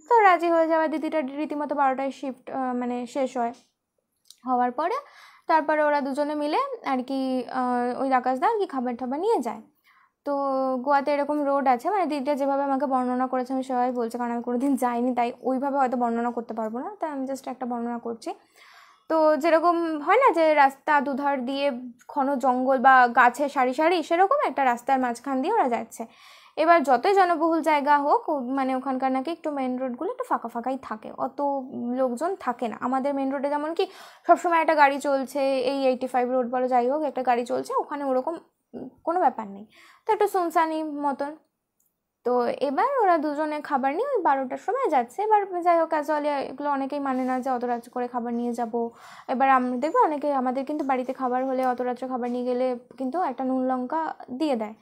তো রাজি হয়ে যাবে, দিদিটা রীতিমতো 12টায় শিফট মানে শেষ হওয়ার পরে তারপরে ওরা দুজনে মিলে আর কি ওই আকাশদা আর কি খাবার টাবার নিয়ে যায়। তো গোয়াতে এরকম রোড আছে, মানে দিদিটা যেভাবে আমাকে বর্ণনা করেছে আমি সেভাবে বলছি, কারণ আমি কোনোদিন যাইনি তাই ওইভাবে হয়তো বর্ণনা করতে পারবো না, তাই আমি জাস্ট একটা বর্ণনা করছি। তো যেরকম হয় না যে রাস্তা দুধার দিয়ে ঘন জঙ্গল বা গাছের সারি সারি, সেরকম একটা রাস্তার মাঝখান দিয়ে ওরা যাচ্ছে। এবার যতই জনবহুল জায়গা হোক মানে ওখানকার নাকি একটু মেন রোডগুলো একটু ফাঁকা ফাঁকাই থাকে, অত লোকজন থাকে না। আমাদের মেন রোডে যেমন কি সবসময় একটা গাড়ি চলছে, এই 85 রোড বলো যাই হোক একটা গাড়ি চলছে, ওখানে ওরকম কোনো ব্যাপার নেই, তো একটু সুনসানি মতন। তো এবার ওরা দুজনে খাবার নিয়ে ওই 12টার সময় যাচ্ছে। এবার যাই হোক ক্যাজুয়ালি এগুলো অনেকেই মানে না যে অত রাত্রে করে খাবার নিয়ে যাব। এবার আমরা দেখবো অনেকে আমাদের কিন্তু বাড়িতে খাবার হলে অত রাত্রে খাবার নিয়ে গেলে কিন্তু একটা নুন লঙ্কা দিয়ে দেয়,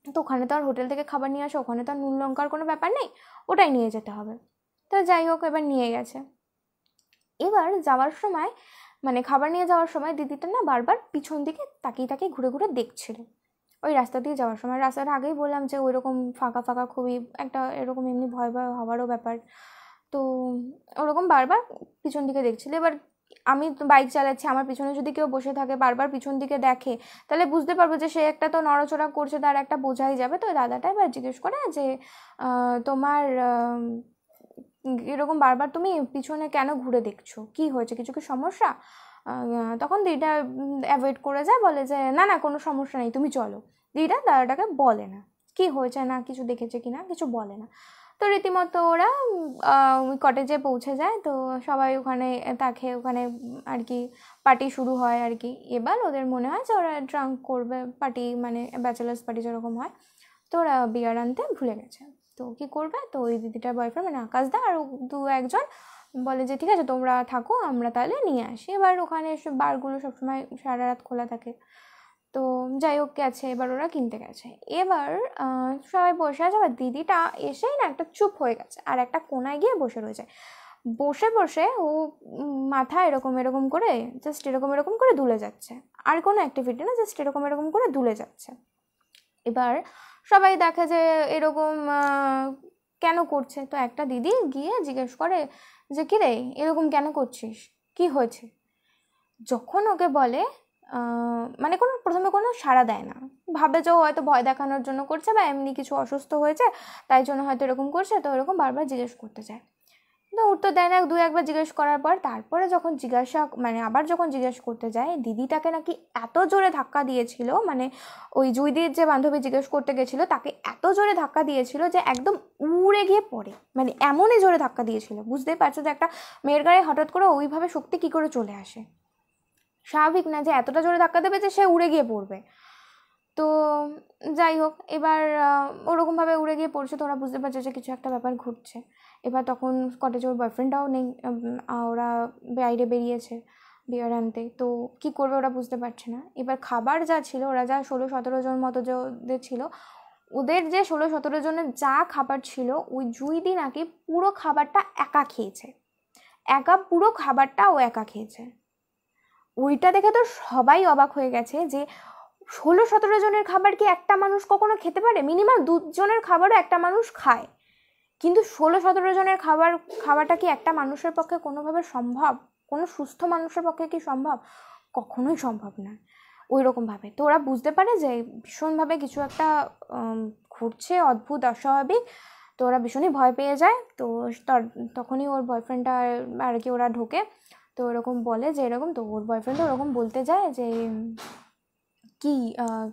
তো ওখানে তো আর হোটেল থেকে খাবার নিয়ে আসে, ওখানে তো আর নুন লঙ্কার কোনো ব্যাপার নেই, ওটাই নিয়ে যেতে হবে। তো যাই হোক এবার নিয়ে গেছে। এবার যাওয়ার সময় মানে খাবার নিয়ে যাওয়ার সময় দিদিটা না বারবার পিছন দিকে তাকিয়ে ঘুরে ঘুরে দেখছিল ওই রাস্তা দিয়ে যাওয়ার সময়। রাস্তাটা আগেই বললাম যে ওই রকম ফাঁকা ফাঁকা খুবই একটা এরকম এমনি ভয় হওয়ারও ব্যাপার, তো ওরকম বারবার পিছন দিকে দেখছিল। এবার আমি তো বাইক চালাচ্ছি, আমার পিছনে যদি কেউ বসে থাকে বারবার পিছন দিকে দেখে তাহলে বুঝতে পারবো যে সে একটা তো নড়াচড়া করছে, তার একটা বোঝাই যাবে। তো দাদাটা এবার জিজ্ঞেস করে যে তোমার এরকম বারবার তুমি পিছনে কেন ঘুরে দেখছো, কি হয়েছে, কিছু কি সমস্যা? তখন দিদিটা অ্যাভয়েড করে যায়, বলে যে না না কোনো সমস্যা নেই, তুমি চলো। দিদিটা দাদাটাকে বলে না কি হয়েছে না কিছু দেখেছে কি না, কিছু বলে না। তো রীতিমতো ওরা ওই কটেজে পৌঁছে যায়। তো সবাই ওখানে থাকে, ওখানে আর কি পার্টি শুরু হয় আর কি। এবার ওদের মনে হয় যে ওরা ড্রাঙ্ক করবে, পার্টি মানে ব্যাচেলার্স পার্টি যেরকম হয়। তো ওরা বিয়ার আনতে ভুলে গেছে। তো কী করবে, তো ওই দিদিটার বয়ফ্রেন্ড মানে আকাশদা আর দু একজন বলে যে ঠিক আছে তোমরা থাকো, আমরা তাহলে নিয়ে আসি। এবার ওখানে বারগুলো সবসময় সারা রাত খোলা থাকে। তো যাই হোক গেছে, এবার ওরা কিনতে গেছে। এবার সবাই বসে আছে, এবার দিদিটা এসেই না একটা চুপ হয়ে গেছে আর একটা কোনায় গিয়ে বসে রয়েছে। বসে বসে ও মাথা এরকম এরকম করে জাস্ট এরকম এরকম করে দুলে যাচ্ছে, আর কোনো অ্যাক্টিভিটি না, জাস্ট এরকম এরকম করে দুলে যাচ্ছে। এবার সবাই দেখে যে এরকম কেন করছে। তো একটা দিদি গিয়ে জিজ্ঞেস করে যে কী রে এরকম কেন করছিস, কি হয়েছে? যখন ওকে বলে মানে প্রথমে কোনো সাড়া দেয় না, ভাবে যে ও হয়তো ভয় দেখানোর জন্য করছে বা এমনি কিছু অসুস্থ হয়েছে তাই জন্য হয়তো এরকম করছে। তো এরকম বারবার জিজ্ঞেস করতে চায়, কিন্তু উত্তর দেয় না। দু একবার জিজ্ঞেস করার পর তারপরে যখন আবার যখন জিজ্ঞেস করতে যায়, দিদিটাকে নাকি এত জোরে ধাক্কা দিয়েছিল, মানে ওই জুইদির যে বান্ধবী জিজ্ঞেস করতে গেছিলো তাকে এত জোরে ধাক্কা দিয়েছিল যে একদম উড়ে গিয়ে পড়ে, মানে এমনই জোরে ধাক্কা দিয়েছিল। বুঝতেই পারছো যে একটা মেয়ের গায়ে হঠাৎ করে ওইভাবে শক্তি কী করে চলে আসে, স্বাভাবিক না যে এতটা জোরে ধাক্কা দেবে যে সে উড়ে গিয়ে পড়বে। তো যাই হোক, এবার ওরকমভাবে উড়ে গিয়ে পড়ছে। তো ওরা বুঝতে পারছে যে কিছু একটা ব্যাপার ঘটছে। এবার তখন কটেজে ওর বয়ফ্রেন্ডটাও নেই, ওরা বাইরে বেরিয়েছে বিয়ার আনতে। তো কী করবে ওরা বুঝতে পারছে না। এবার খাবার যা ছিল, ওরা যা 16-17 জন মতো যে ওদের ছিল, ওদের যে 16-17 জনের যা খাবার ছিল ওই জুইদি নাকি পুরো খাবারটা একা খেয়েছে, পুরো খাবারটা ও একা খেয়েছে। ওইটা দেখে তো সবাই অবাক হয়ে গেছে যে 16-17 জনের খাবার কি একটা মানুষ কখনো খেতে পারে? মিনিমাম 2 জনের খাবারও একটা মানুষ খায়, কিন্তু 16-17 জনের খাবারটা কি একটা মানুষের পক্ষে কোনোভাবে সম্ভব? কোনো সুস্থ মানুষের পক্ষে কি সম্ভব? কখনোই সম্ভব না ওই রকমভাবে। তো ওরা বুঝতে পারে যে ভীষণভাবে কিছু একটা ঘটছে, অদ্ভুত অস্বাভাবিক। তো ওরা ভীষণই ভয় পেয়ে যায়। তো তখনই ওর বয়ফ্রেন্ডটা আর কি ওরা ঢোকে। তো এরকম বলে যে এরকম, তো ওর বয়ফ্রেন্ড ওরকম বলতে যায় যে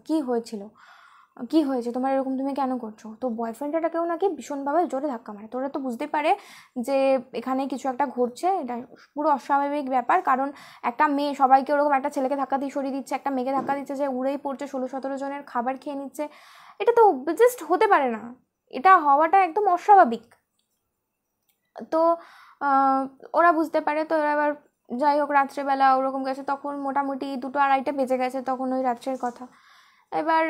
কি হয়েছিল, কি হয়েছে তোমার, এরকম তুমি কেন করছো? তো বয়ফ্রেন্ডটাকেও নাকি ভীষণভাবে জোরে ধাক্কা মারে। তো ওরা তো বুঝতে পারে যে এখানে কিছু একটা ঘটছে, এটা পুরো অস্বাভাবিক ব্যাপার। কারণ একটা মেয়ে সবাইকে ওরকম একটা ছেলেকে ধাক্কা দিয়ে সরিয়ে দিচ্ছে, একটা মেয়েকে ধাক্কা দিচ্ছে যে উড়েই পড়ছে, 16-17 জনের খাবার খেয়ে নিচ্ছে, এটা তো জাস্ট হতে পারে না, এটা হওয়াটা একদম অস্বাভাবিক। তো ওরা বুঝতে পারে। তো এবার যাই হোক রাত্রেবেলা ওরকম গেছে, তখন মোটামুটি 2-2:30 বেজে গেছে তখন, ওই রাত্রের কথা। এবার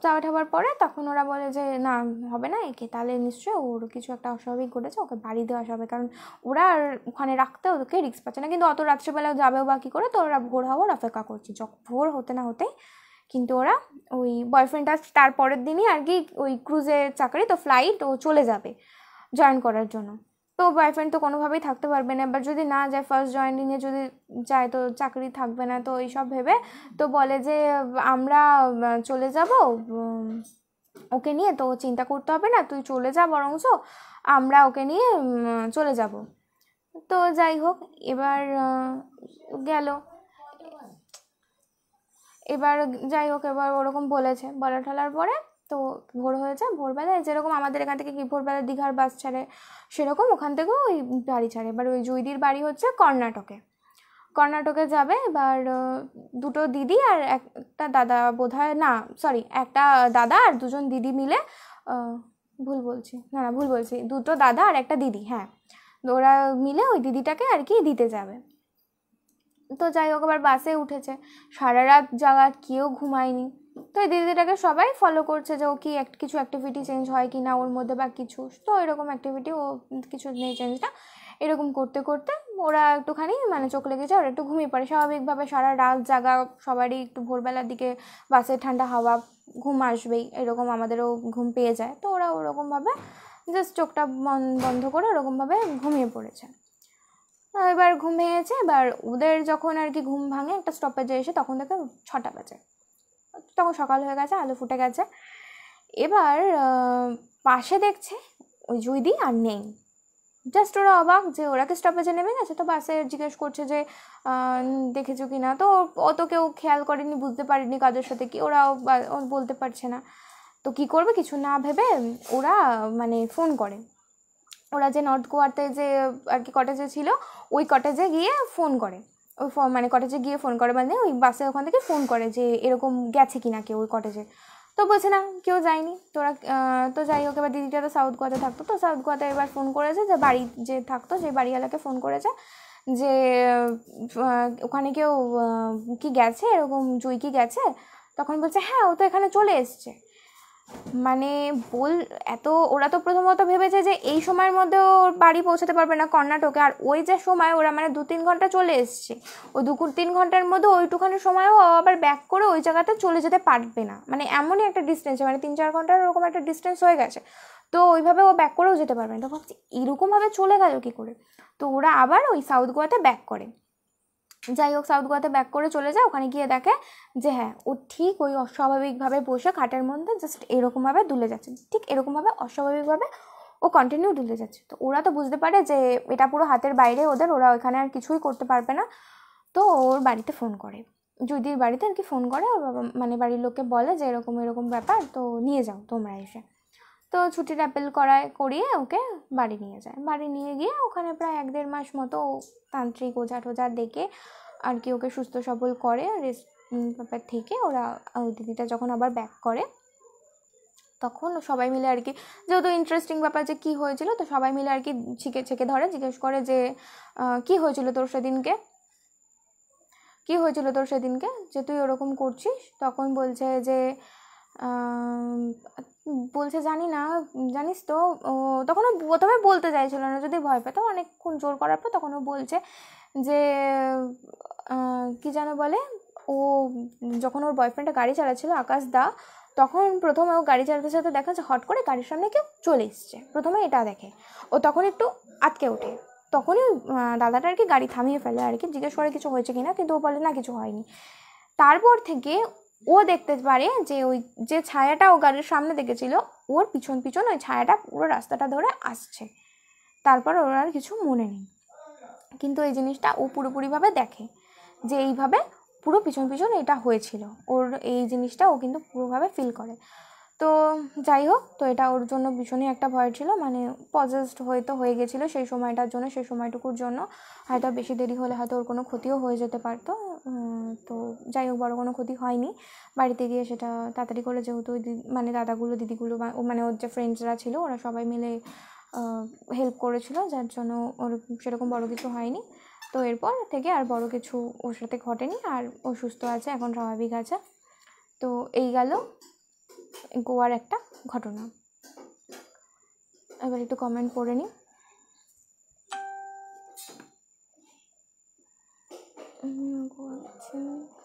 চাওয়া ঠাবার পরে তখন ওরা বলে যে না হবে না, একে তাহলে নিশ্চয়ই ওর কিছু একটা অস্বাভাবিক ঘটেছে, ওকে বাড়ি দেওয়া আসা হবে। কারণ ওরা আর ওখানে রাখতে ওকে রিস্ক পাচ্ছে না, কিন্তু অত রাত্রেবেলা যাবেও বা কী করে। তো ওরা ভোর হওয়ার অপেক্ষা করছে। যখন ভোর হতে না হতেই কিন্তু ওরা ওই বয়ফ্রেন্ডটা তার পরের দিনই আর কি ওই ক্রুজের চাকরি, তো ফ্লাইট ও চলে যাবে জয়েন করার জন্য। তো বয়ফ্রেন্ড তো কোনোভাবেই থাকতে পারবে না, এবার যদি না যায় ফার্স্ট জয়েনিংয়ে যদি যায় তো চাকরি থাকবে না। তো এইসব ভেবে তো বলে যে আমরা চলে যাব ওকে নিয়ে, তো চিন্তা করতে হবে না, তুই চলে যা, বরঞ্চ আমরা ওকে নিয়ে চলে যাব। তো যাই হোক এবার গেল। এবার যাই হোক এবার ওরকম বলেছে, বলা ঠলার পরে তো ভোর হয়ে যায়। ভোরবেলায় যেরকম আমাদের এখান থেকে কি ভোরবেলা দীঘার বাস ছাড়ে, সেরকম ওখান থেকেও ওই গাড়ি ছাড়ে। এবার ওই জুইদির বাড়ি হচ্ছে কর্ণাটকে যাবে। এবার দুটো দিদি আর একটা দাদা বোধহয়, না সরি, একটা দাদা আর দুজন দিদি মিলে, ভুল বলছি, দুটো দাদা আর একটা দিদি, হ্যাঁ, ওরা মিলে ওই দিদিটাকে আর কি দিতে যাবে। তো যাই হোক আবার বাসে উঠেছে, সারা রাত জাগা, কেউ ঘুমায়নি। তো এই দিদিটাকে সবাই ফলো করছে যে ও কি কিছু অ্যাক্টিভিটি চেঞ্জ হয় কি না ওর মধ্যে বা কিছু। তো এরকম অ্যাক্টিভিটি ও কিছু নেই চেঞ্জটা। এরকম করতে করতে ওরা একটুখানি মানে চোখ লেগেছে, ওরা একটু ঘুমিয়ে পড়ে। স্বাভাবিকভাবে সারা রাত জাগা সবারই একটু ভোরবেলার দিকে বাসের ঠান্ডা হাওয়া, ঘুম আসবেই, এরকম আমাদেরও ঘুম পেয়ে যায়। তো ওরা ওরকমভাবে জাস্ট চোখটা বন্ধ করে ওরকমভাবে ঘুমিয়ে পড়েছে। এবার ঘুম ভেঙেছে। এবার ওদের যখন আর কি ঘুম ভাঙে একটা স্টপেজে এসে, তখন দেখে 6টা বাজে, তখন সকাল হয়ে গেছে, আলো ফুটে গেছে। এবার পাশে দেখছে ওই জুইদি আর নেই, জাস্ট ওরা অবাক যে ওরা কি স্টপেজে নেমে গেছে। তো বাসে জিজ্ঞেস করছে যে দেখেছো কি না, তো অত কেউ খেয়াল করেনি, বুঝতে পারেনি কাদের সাথে কি, ওরাও বলতে পারছে না। তো কি করবে কিছু না ভেবে ওরা মানে ফোন করে, ওরা যে নর্থ গোয়াতে যে আর কি কটেজে ছিল ওই কটেজে গিয়ে ফোন করে, ওই মানে কটেজে গিয়ে ফোন করে, মানে ওই বাসে ওখান থেকে ফোন করে যে এরকম গেছে কিনা কেউ ওই কটেজে। তো বলছে না কেউ যায়নি। তোরা তো যাই হোক, এবার দিদিটা তো সাউথ গোয়াতে থাকতো, তো সাউথ গোয়াতে এবার ফোন করেছে যে বাড়ি যে থাকতো সেই বাড়িওয়ালাকে ফোন করেছে যে ওখানে কেউ কি গেছে, এরকম জুই কি গেছে। তখন বলছে হ্যাঁ ও তো এখানে চলে এসছে। মানে এত ওরা তো প্রথমত ভেবেছে যে এই সময়ের মধ্যে ওর বাড়ি পৌঁছাতে পারবে না কর্ণাটকে, আর ওই যে সময় ওরা মানে 2-3 ঘন্টা চলে এসছে, ওই 2-3 ঘন্টার মধ্যে ওইটুখানি সময়ও আবার ব্যাক করে ওই জায়গাতে চলে যেতে পারবে না, মানে এমনই একটা ডিস্টেন্স, মানে 3-4 ঘন্টার ওরকম একটা ডিস্টেন্স হয়ে গেছে। তো ওইভাবে ও ব্যাক করেও যেতে পারবে না। তো ভাবছি এরকমভাবে চলে গেল কী করে। তো ওরা আবার ওই সাউথ গোয়াতে ব্যাক করে, যাই হোক সাউথ গোয়াতে ব্যাক করে চলে যায়। ওখানে গিয়ে দেখে যে হ্যাঁ ও ঠিক ওই অস্বাভাবিকভাবে বসে খাটের মধ্যে জাস্ট এরকমভাবে দুলে যাচ্ছে, ঠিক এরকমভাবে অস্বাভাবিকভাবে ও কন্টিনিউ দুলে যাচ্ছে। তো ওরা তো বুঝতে পারে যে এটা পুরো হাতের বাইরে ওদের, ওরা ওখানে আর কিছুই করতে পারবে না। তো ওর বাড়িতে ফোন করে, জুদির বাড়িতে আর কি ফোন করে, ওর বাবা মানে বাড়ির লোককে বলে যে এরকম এরকম ব্যাপার, তো নিয়ে যাও তোমরা এসে। তো ছুটির অ্যাপেল করিয়ে ওকে বাড়ি নিয়ে যায়। বাড়ি নিয়ে গিয়ে ওখানে প্রায় 1-1.5 মাস মতো তান্ত্রিক ওঝা টোঝা ডেকে আর কি ওকে সুস্থ সবল করে। রেস্ট ব্যাপার থেকে ওরা ওই দিদিটা যখন আবার ব্যাক করে তখন সবাই মিলে আর কি, যেহেতু ইন্টারেস্টিং ব্যাপার যে কী হয়েছিল, তো সবাই মিলে আর কি ছেকে ধরে জিজ্ঞেস করে যে কী হয়েছিল তোর সেদিনকে, কী হয়েছিল তোর সেদিনকে যে তুই ওরকম করছিস। তখন বলছে যে জানি না, জানিস তো। তখন ও প্রথমে বলতে চাইছিল না, যদি ভয় পেত, অনেকক্ষণ জোর করার পর তখন ও বলছে যে কি যেন বলে, ও যখন ওর বয়ফ্রেন্ডটা গাড়ি চালাচ্ছিল আকাশ দা, তখন প্রথমে ও গাড়ি চালাতে চালাতে দেখা যে হট করে গাড়ির সামনে কেউ চলে এসছে, প্রথমে এটা দেখে ও তখন একটু আটকে ওঠে। তখনই দাদাটা আর কি গাড়ি থামিয়ে ফেলে আর কি, জিজ্ঞেস করে কিছু হয়েছে কিনা, কিন্তু ও বলে না কিছু হয়নি। তারপর থেকে ও দেখতে পারে যে ওই যে ছায়াটা ও গাড়ির সামনে দেখেছিল ওর পিছন পিছন ওই ছায়াটা পুরো রাস্তাটা ধরে আসছে। তারপর ওর আর কিছু মনে নেই, কিন্তু এই জিনিসটা ও পুরোপুরিভাবে দেখে যে এইভাবে পুরো পিছন পিছন এটা হয়েছিল, ওর এই জিনিসটা ও কিন্তু পুরোভাবে ফিল করে। তো যাই হোক, তো এটা ওর জন্য ভীষণই একটা ভয় ছিল, মানে পজেসড হয়তো হয়ে গেছিলো সেই সময়টার জন্য, সেই সময়টুকুর জন্য। হয়তো বেশি দেরি হলে হয়তো ওর কোনো ক্ষতিও হয়ে যেতে পারতো। তো যাই হোক, বড় কোনো ক্ষতি হয়নি। বাড়িতে গিয়ে সেটা তাড়াতাড়ি করে, যেহেতু ওই মানে দাদাগুলো দিদিগুলো মানে ওর যে ফ্রেন্ডসরা ছিল ওরা সবাই মিলে হেল্প করেছিল, যার জন্য ওর সেরকম বড় কিছু হয়নি। তো এরপর থেকে আর বড় কিছু ওর সাথে ঘটেনি, আর ও সুস্থ আছে, এখন স্বাভাবিক আছে। তো এই গেল গোয়ার একটা ঘটনা। এবার একটু কমেন্ট পড়ে নিই।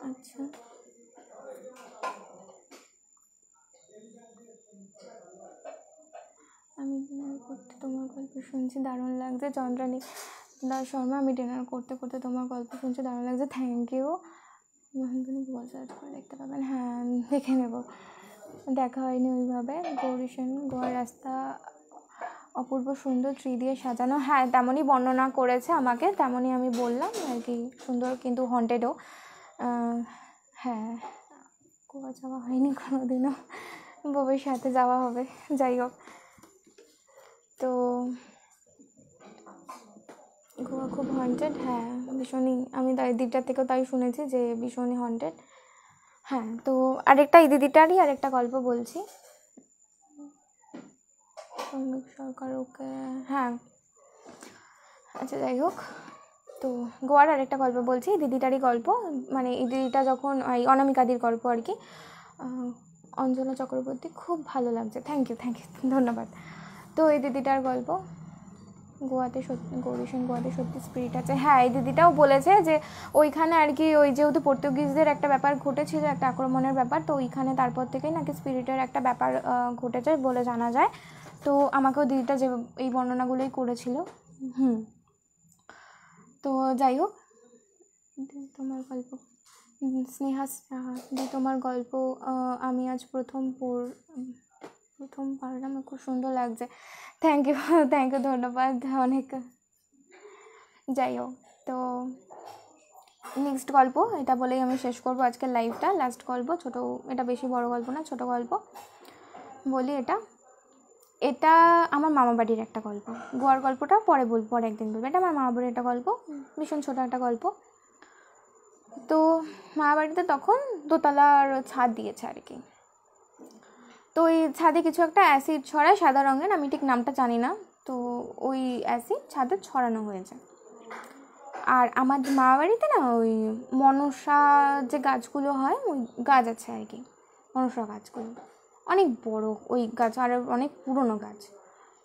আচ্ছা, আমি ডিনার করতে তোমার গল্প শুনছি, দারুণ লাগছে। চন্দ্রানী দাস শর্মা, আমি ডিনার করতে করতে তোমার গল্প শুনছি, দারুণ লাগছে, থ্যাংক ইউ। মহেন্দ্রনী গুগল সার্চ করে দেখতে পাবেন, হ্যাঁ দেখে নেব, দেখা হয়নি ওইভাবে। গৌরী সেন, গোয়ার রাস্তা অপূর্ব সুন্দর, ট্রি দিয়ে সাজানো, হ্যাঁ তেমনই বর্ণনা করেছে আমাকে, তেমনই আমি বললাম আর কি, সুন্দর কিন্তু হন্টেডও। হ্যাঁ, গোয়া যাওয়া হয়নি কোনোদিনও, ভবিষ্যতে যাওয়া হবে। যাই হোক, তো গোয়া খুব হন্টেড, হ্যাঁ ভীষণই, আমি তাই দিদিটার থেকেও তাই শুনেছি যে ভীষণই হন্টেড। হ্যাঁ, তো আরেকটা এই দিদিটারই আরেকটা গল্প বলছি। সৌমিক সরকার, ওকে, হ্যাঁ আচ্ছা যাই হোক, তো গোয়ার আরেকটা গল্প বলছি, দিদিটারই গল্প, মানে এই দিদিটা যখন এই অনামিকাদির গল্প আর কি। অঞ্জনা চক্রবর্তী, খুব ভালো লাগছে, থ্যাংক ইউ ধন্যবাদ। তো এই দিদিটার গল্প, গোয়াতে সত্যি, গৌরী সেন, গোয়াতে সত্যি স্পিরিট আছে। হ্যাঁ, এই দিদিটাও বলেছে যে ওইখানে আর কি ওই যেহেতু পর্তুগিজদের একটা ব্যাপার ঘটেছিল, একটা আক্রমণের ব্যাপার, তো ওইখানে তারপর থেকেই নাকি স্পিরিটের একটা ব্যাপার ঘটেছে বলে জানা যায়। তো আমাকেও দিদিটা যে এই বর্ণনাগুলোই করেছিল। তো যাই হোক, তোমার গল্প, স্নেহা দি তোমার গল্প আমি আজ প্রথম প্রথম পারলাম, খুব সুন্দর লাগছে। থ্যাংক ইউ ধন্যবাদ অনেক। যাই হোক, তো নেক্সট গল্প এটা বলেই আমি শেষ করবো আজকের লাইভটা। লাস্ট গল্প, ছোটো, এটা বেশি বড় গল্প না, ছোটো গল্প বলি। এটা আমার মামা বাড়ির একটা গল্প। গোয়ার গল্পটা পরে বলবো, পরে একদিন বলবো। এটা আমার মামা বাড়ির একটা গল্প, ভীষণ ছোটো একটা গল্প। তো মামা বাড়িতে তখন দোতলার ছাদ দিয়েছে আর কি। তো ওই ছাদে কিছু একটা অ্যাসিড ছড়ায় সাদা রঙের, আমি ঠিক নামটা জানি না। তো ওই অ্যাসিড ছাদে ছড়ানো হয়েছে। আর আমার মামা বাড়িতে না ওই মনসা যে গাছগুলো হয়, ওই গাছ আছে আর কি, মনসা গাছগুলো অনেক বড় ওই গাছ, আর অনেক পুরনো গাছ।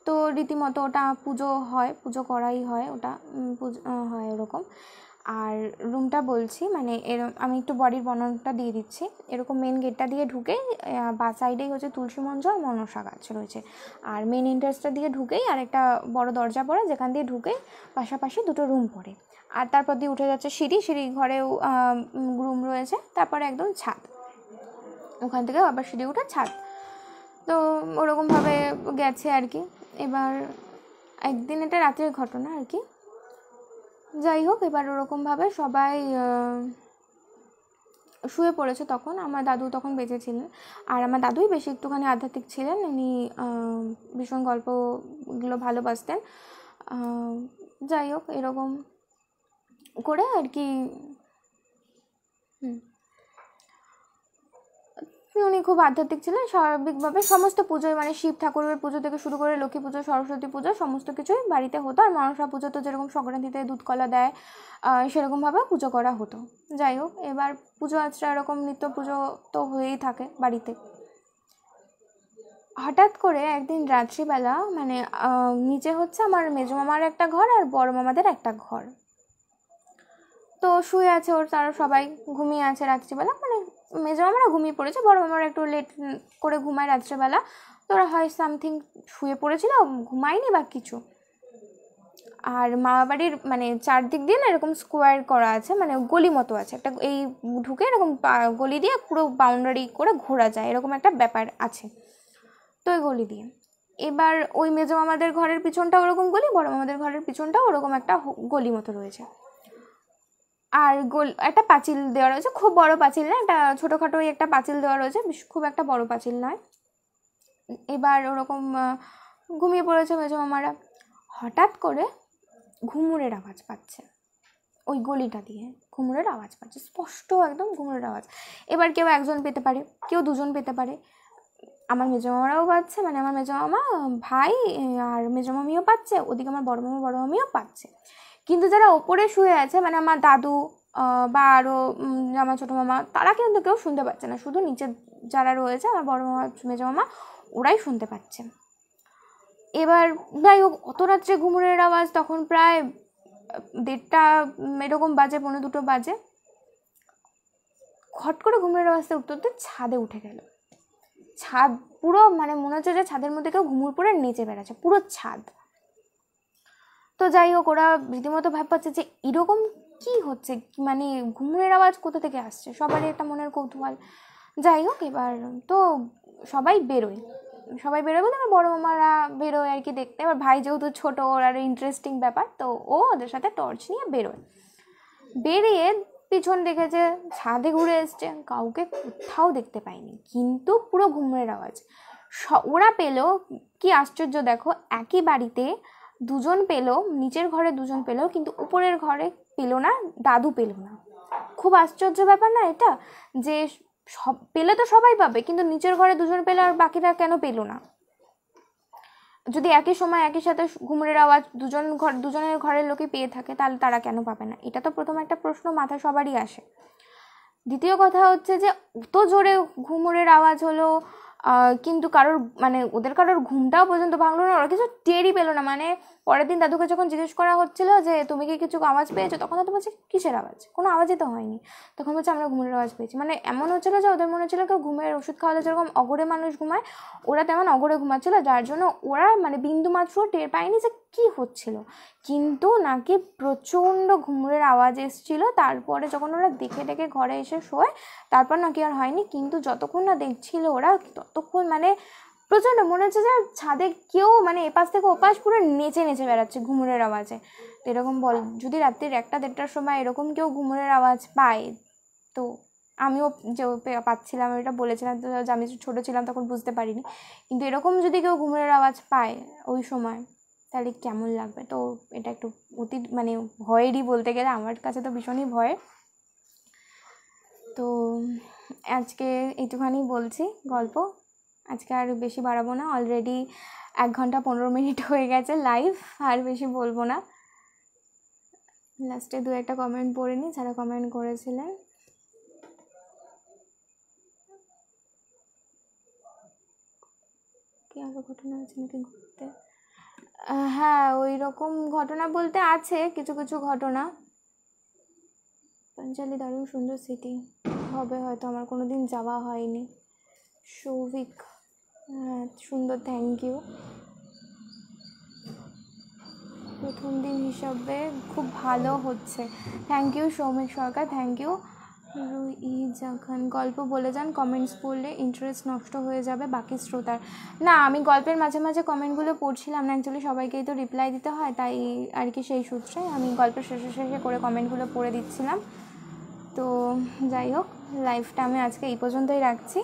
তো রীতিমতো ওটা পুজো হয়, পুজো করাই হয়, ওটা পুজো হয় ওরকম। আর রুমটা বলছি, মানে আমি একটু বাড়ির বর্ণনাটা দিয়ে দিচ্ছি। এরকম মেন গেটটা দিয়ে ঢুকেই বা সাইডেই হচ্ছে তুলসী মঞ্চ আর মনসা গাছ রয়েছে। আর মেন এন্ট্রান্সটা দিয়ে ঢুকেই আর একটা বড় দরজা পড়ে, যেখান দিয়ে ঢুকেই পাশাপাশি দুটো রুম পড়ে। আর তারপর দিয়ে উঠে যাচ্ছে সিঁড়ি ঘরেও রুম রয়েছে, তারপরে একদম ছাদ, ওখান থেকে আবার সিঁড়ি উঠে ছাদ। তো ওরকমভাবে গেছে আর কি। এবার একদিন, এটা রাতের ঘটনা আর কি। যাই হোক, এবার ওরকমভাবে সবাই শুয়ে পড়েছে। তখন আমার দাদু তখন বেঁচে ছিলেন, আর আমার দাদুই বেশি একটুখানি আধ্যাত্মিক ছিলেন। উনি ভীষণ গল্পগুলো ভালোবাসতেন। যাই হোক, এরকম করে আর কি উনি খুব আধ্যাত্মিক ছিলেন। স্বাভাবিকভাবে সমস্ত পুজোয়, মানে শিব ঠাকুরের পুজো থেকে শুরু করে লক্ষ্মী পুজো, সরস্বতী পুজো, সমস্ত কিছুই বাড়িতে হতো। আর মনসা পুজো তো যেরকম সংক্রান্তিতে দুধ কলা দেয়, সেরকমভাবে পুজো করা হতো। যাই হোক, এবার পুজো আচরা এরকম নিত্য পুজো তো হয়েই থাকে বাড়িতে। হঠাৎ করে একদিন রাত্রিবেলা, মানে নিচে হচ্ছে আমার মেজো মামার একটা ঘর আর বড় মামাদের একটা ঘর। তো শুয়ে আছে তারা সবাই ঘুমিয়ে আছে রাত্রিবেলা, মানে মেজো মামারা ঘুমিয়ে পড়েছে, বড় মামারা একটু লেট করে ঘুমায় রাত্রিবেলা। তো ওরা হয় সামথিং শুয়ে পড়েছিল, ঘুমায়নি বা কিছু। আর মামা বাড়ির মানে চারদিক দিয়ে না এরকম স্কোয়ার করা আছে, মানে গলি মতো আছে একটা, এই ঢুকে এরকম গলি দিয়ে পুরো বাউন্ডারি করে ঘোরা যায়, এরকম একটা ব্যাপার আছে। তো ওই গলি দিয়ে এবার ওই মেজো মামাদের ঘরের পিছনটা ওরকম গলি, বড় মামাদের ঘরের পিছনটাও ওরকম একটা গলি মতো রয়েছে। আর একটা পাঁচিল দেওয়া রয়েছে, খুব বড় পাঁচিল না, একটা ছোটোখাটো একটা পাঁচিল দেওয়া রয়েছে, খুব একটা বড় পাঁচিল নয়। এবার ওরকম ঘুমিয়ে পড়েছে মেজো মামারা। হঠাৎ করে ঘুঙুরের আওয়াজ পাচ্ছে, ওই গলিটা দিয়ে ঘুঙুরের আওয়াজ পাচ্ছে, স্পষ্ট একদম ঘুঙুরের আওয়াজ। এবার কেউ একজন পেতে পারে, কেউ দুজন পেতে পারে। আমার মেজো মামারাও পাচ্ছে, মানে আমার মেজো মামা, ভাই আর মেজো মামিও পাচ্ছে, ওদিকে আমার বড় মামা বড় মামিও পাচ্ছে। কিন্তু যারা ওপরে শুয়ে আছে, মানে আমার দাদু বা আরও আমার ছোটো মামা, তারা কিন্তু কেউ শুনতে পাচ্ছে না। শুধু নিচে যারা রয়েছে, আমার বড় মামা মেজো মামা, ওরাই শুনতে পাচ্ছে। এবার যাই হোক, অত রাত্রে ঘুমুরের আওয়াজ, তখন প্রায় 1:30 এরকম বাজে, 1:45 বাজে। খট করে ঘুমুরের আওয়াজটা উঠতে উঠতে ছাদে উঠে গেল। ছাদ পুরো, মানে মনে হচ্ছে যে ছাদের মধ্যে কেউ ঘুমুর পরে নেচে বেড়াচ্ছে, পুরো ছাদ। তো যাই হোক, ওরা রীতিমতো ভাবছে যে এরকম কি হচ্ছে, মানে ঘুমুরের আওয়াজ কোথা থেকে আসছে, সবারই একটা মনের কৌতূহল। যাই হোক, এবার তো সবাই বেরোয় বলতে আমার বড় মামারা বেরোয় আর কি দেখতে। এবার ভাই যেহেতু ছোটো, ওর আর ইন্টারেস্টিং ব্যাপার, তো ও ওদের সাথে টর্চ নিয়ে বেরিয়ে পিছন দেখেছে, ছাদে ঘুরে এসছে, কাউকে কোথাও দেখতে পায়নি, কিন্তু পুরো ঘুমুরের আওয়াজ। ওরা পেলো, কি আশ্চর্য দেখো, একই বাড়িতে দুজন পেলো, নিচের ঘরে দুজন পেলো, কিন্তু উপরের ঘরে পেলো না, দাদু পেলো না। খুব আশ্চর্য ব্যাপার না এটা, যে সব পেলে তো সবাই পাবে, কিন্তু নিচের ঘরে দুজন পেলো আর বাকিরা কেন পেলো না? যদি একই সময় একই সাথে ঘুমুরের আওয়াজ দুজনের ঘরের লোকে পেয়ে থাকে, তাহলে তারা কেন পাবে না? এটা তো প্রথম একটা প্রশ্ন মাথায় সবারই আসে। দ্বিতীয় কথা হচ্ছে যে অত জোরে ঘুমুরের আওয়াজ হলো, কিন্তু ওদের কারোর ঘুমটাও পর্যন্ত ভাঙলো না, ওরা কিছু টেরই পেলো না। মানে পরের দিন দাদুকে যখন জিজ্ঞেস করা হচ্ছিল যে তুমি কি কিছু আওয়াজ পেয়েছো, তখন দাদু বলছে কিসের আওয়াজ, কোনো আওয়াজই তো হয়নি। তখন বলছে আমরা ঘুমের আওয়াজ পেয়েছি। মানে এমন হচ্ছিলো যে ওদের মনে হচ্ছিলো কেউ ঘুমের ওষুধ খাওয়ালে যেরকম অগরে মানুষ ঘুমায়, ওরা তেমন অগরে ঘুমাচ্ছিলো, যার জন্য ওরা মানে বিন্দু মাত্র টের পায়নি যে কি হচ্ছিল। কিন্তু নাকি প্রচণ্ড ঘুমুরের আওয়াজ এসেছিলো। তারপরে যখন ওরা দেখে ঘরে এসে শোয়, তারপর নাকি আর হয়নি। কিন্তু যতক্ষণ না দেখছিল ওরা, ততক্ষণ মানে প্রচণ্ড মনে হচ্ছে যে ছাদে কেউ মানে এপাশ থেকে ওপাশ পুরো নেচে নেচে বেড়াচ্ছে ঘুমুরের আওয়াজে। তো এরকম বল, যদি রাত্রির 1টা-1:30টার সময় এরকম কেউ ঘুমুরের আওয়াজ পায়, তো আমিও যে পাচ্ছিলাম, এটা বলেছিলাম তো, যে আমি ছোটো ছিলাম তখন বুঝতে পারিনি, কিন্তু এরকম যদি কেউ ঘুমুরের আওয়াজ পায় ওই সময়, তাহলে কেমন লাগবে। তো এটা একটু অতি মানে ভয়েরই বলতে গেলে, আমার কাছে তো ভীষণই ভয়। তো আজকে এইটুখানি বলছি গল্প, আজকে আর বেশি বাড়াবো না, অলরেডি 1 ঘন্টা 15 মিনিট হয়ে গেছে লাইভ, আর বেশি বলবো না। লাস্টে 2-1টা কমেন্ট পড়ে নিই যারা কমেন্ট করেছিলেন। কি আরও ঘটনা আছে নাকি ঘুরতে? হ্যাঁ, ওই রকম ঘটনা বলতে আছে কিছু কিছু ঘটনা। পাঞ্চালি দারুণ সুন্দর সিটি, হবে হয়তো, আমার কোনো দিন যাওয়া হয়নি। সৌভিক, হ্যাঁ সুন্দর, থ্যাংক ইউ। প্রথম দিন হিসাবে খুব ভালো হচ্ছে, thank you Soumik Sarkar, thank you. যখন গল্প বলে যান, কমেন্টস পড়লে ইন্টারেস্ট নষ্ট হয়ে যাবে বাকি শ্রোতার। না, আমি গল্পের মাঝে মাঝে কমেন্টগুলো পড়ছিলাম না, অ্যাকচুয়ালি সবাইকেই তো রিপ্লাই দিতে হয়, তাই আর কি, সেই সূত্রে আমি গল্পের শেষে শেষে করে কমেন্টগুলো পড়ে দিচ্ছিলাম। তো যাই হোক, লাইভটা আমি আজকে এই পর্যন্তই রাখছি।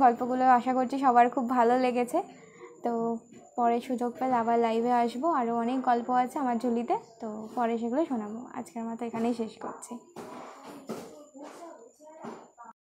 গল্পগুলো আশা করছি সবার খুব ভালো লেগেছে। তো পরে সুযোগ পেলে আবার লাইভে আসবো, আরও অনেক গল্প আছে আমার ঝুলিতে, তো পরে সেগুলো শোনাবো। আজকের মতো এখানেই শেষ করছি।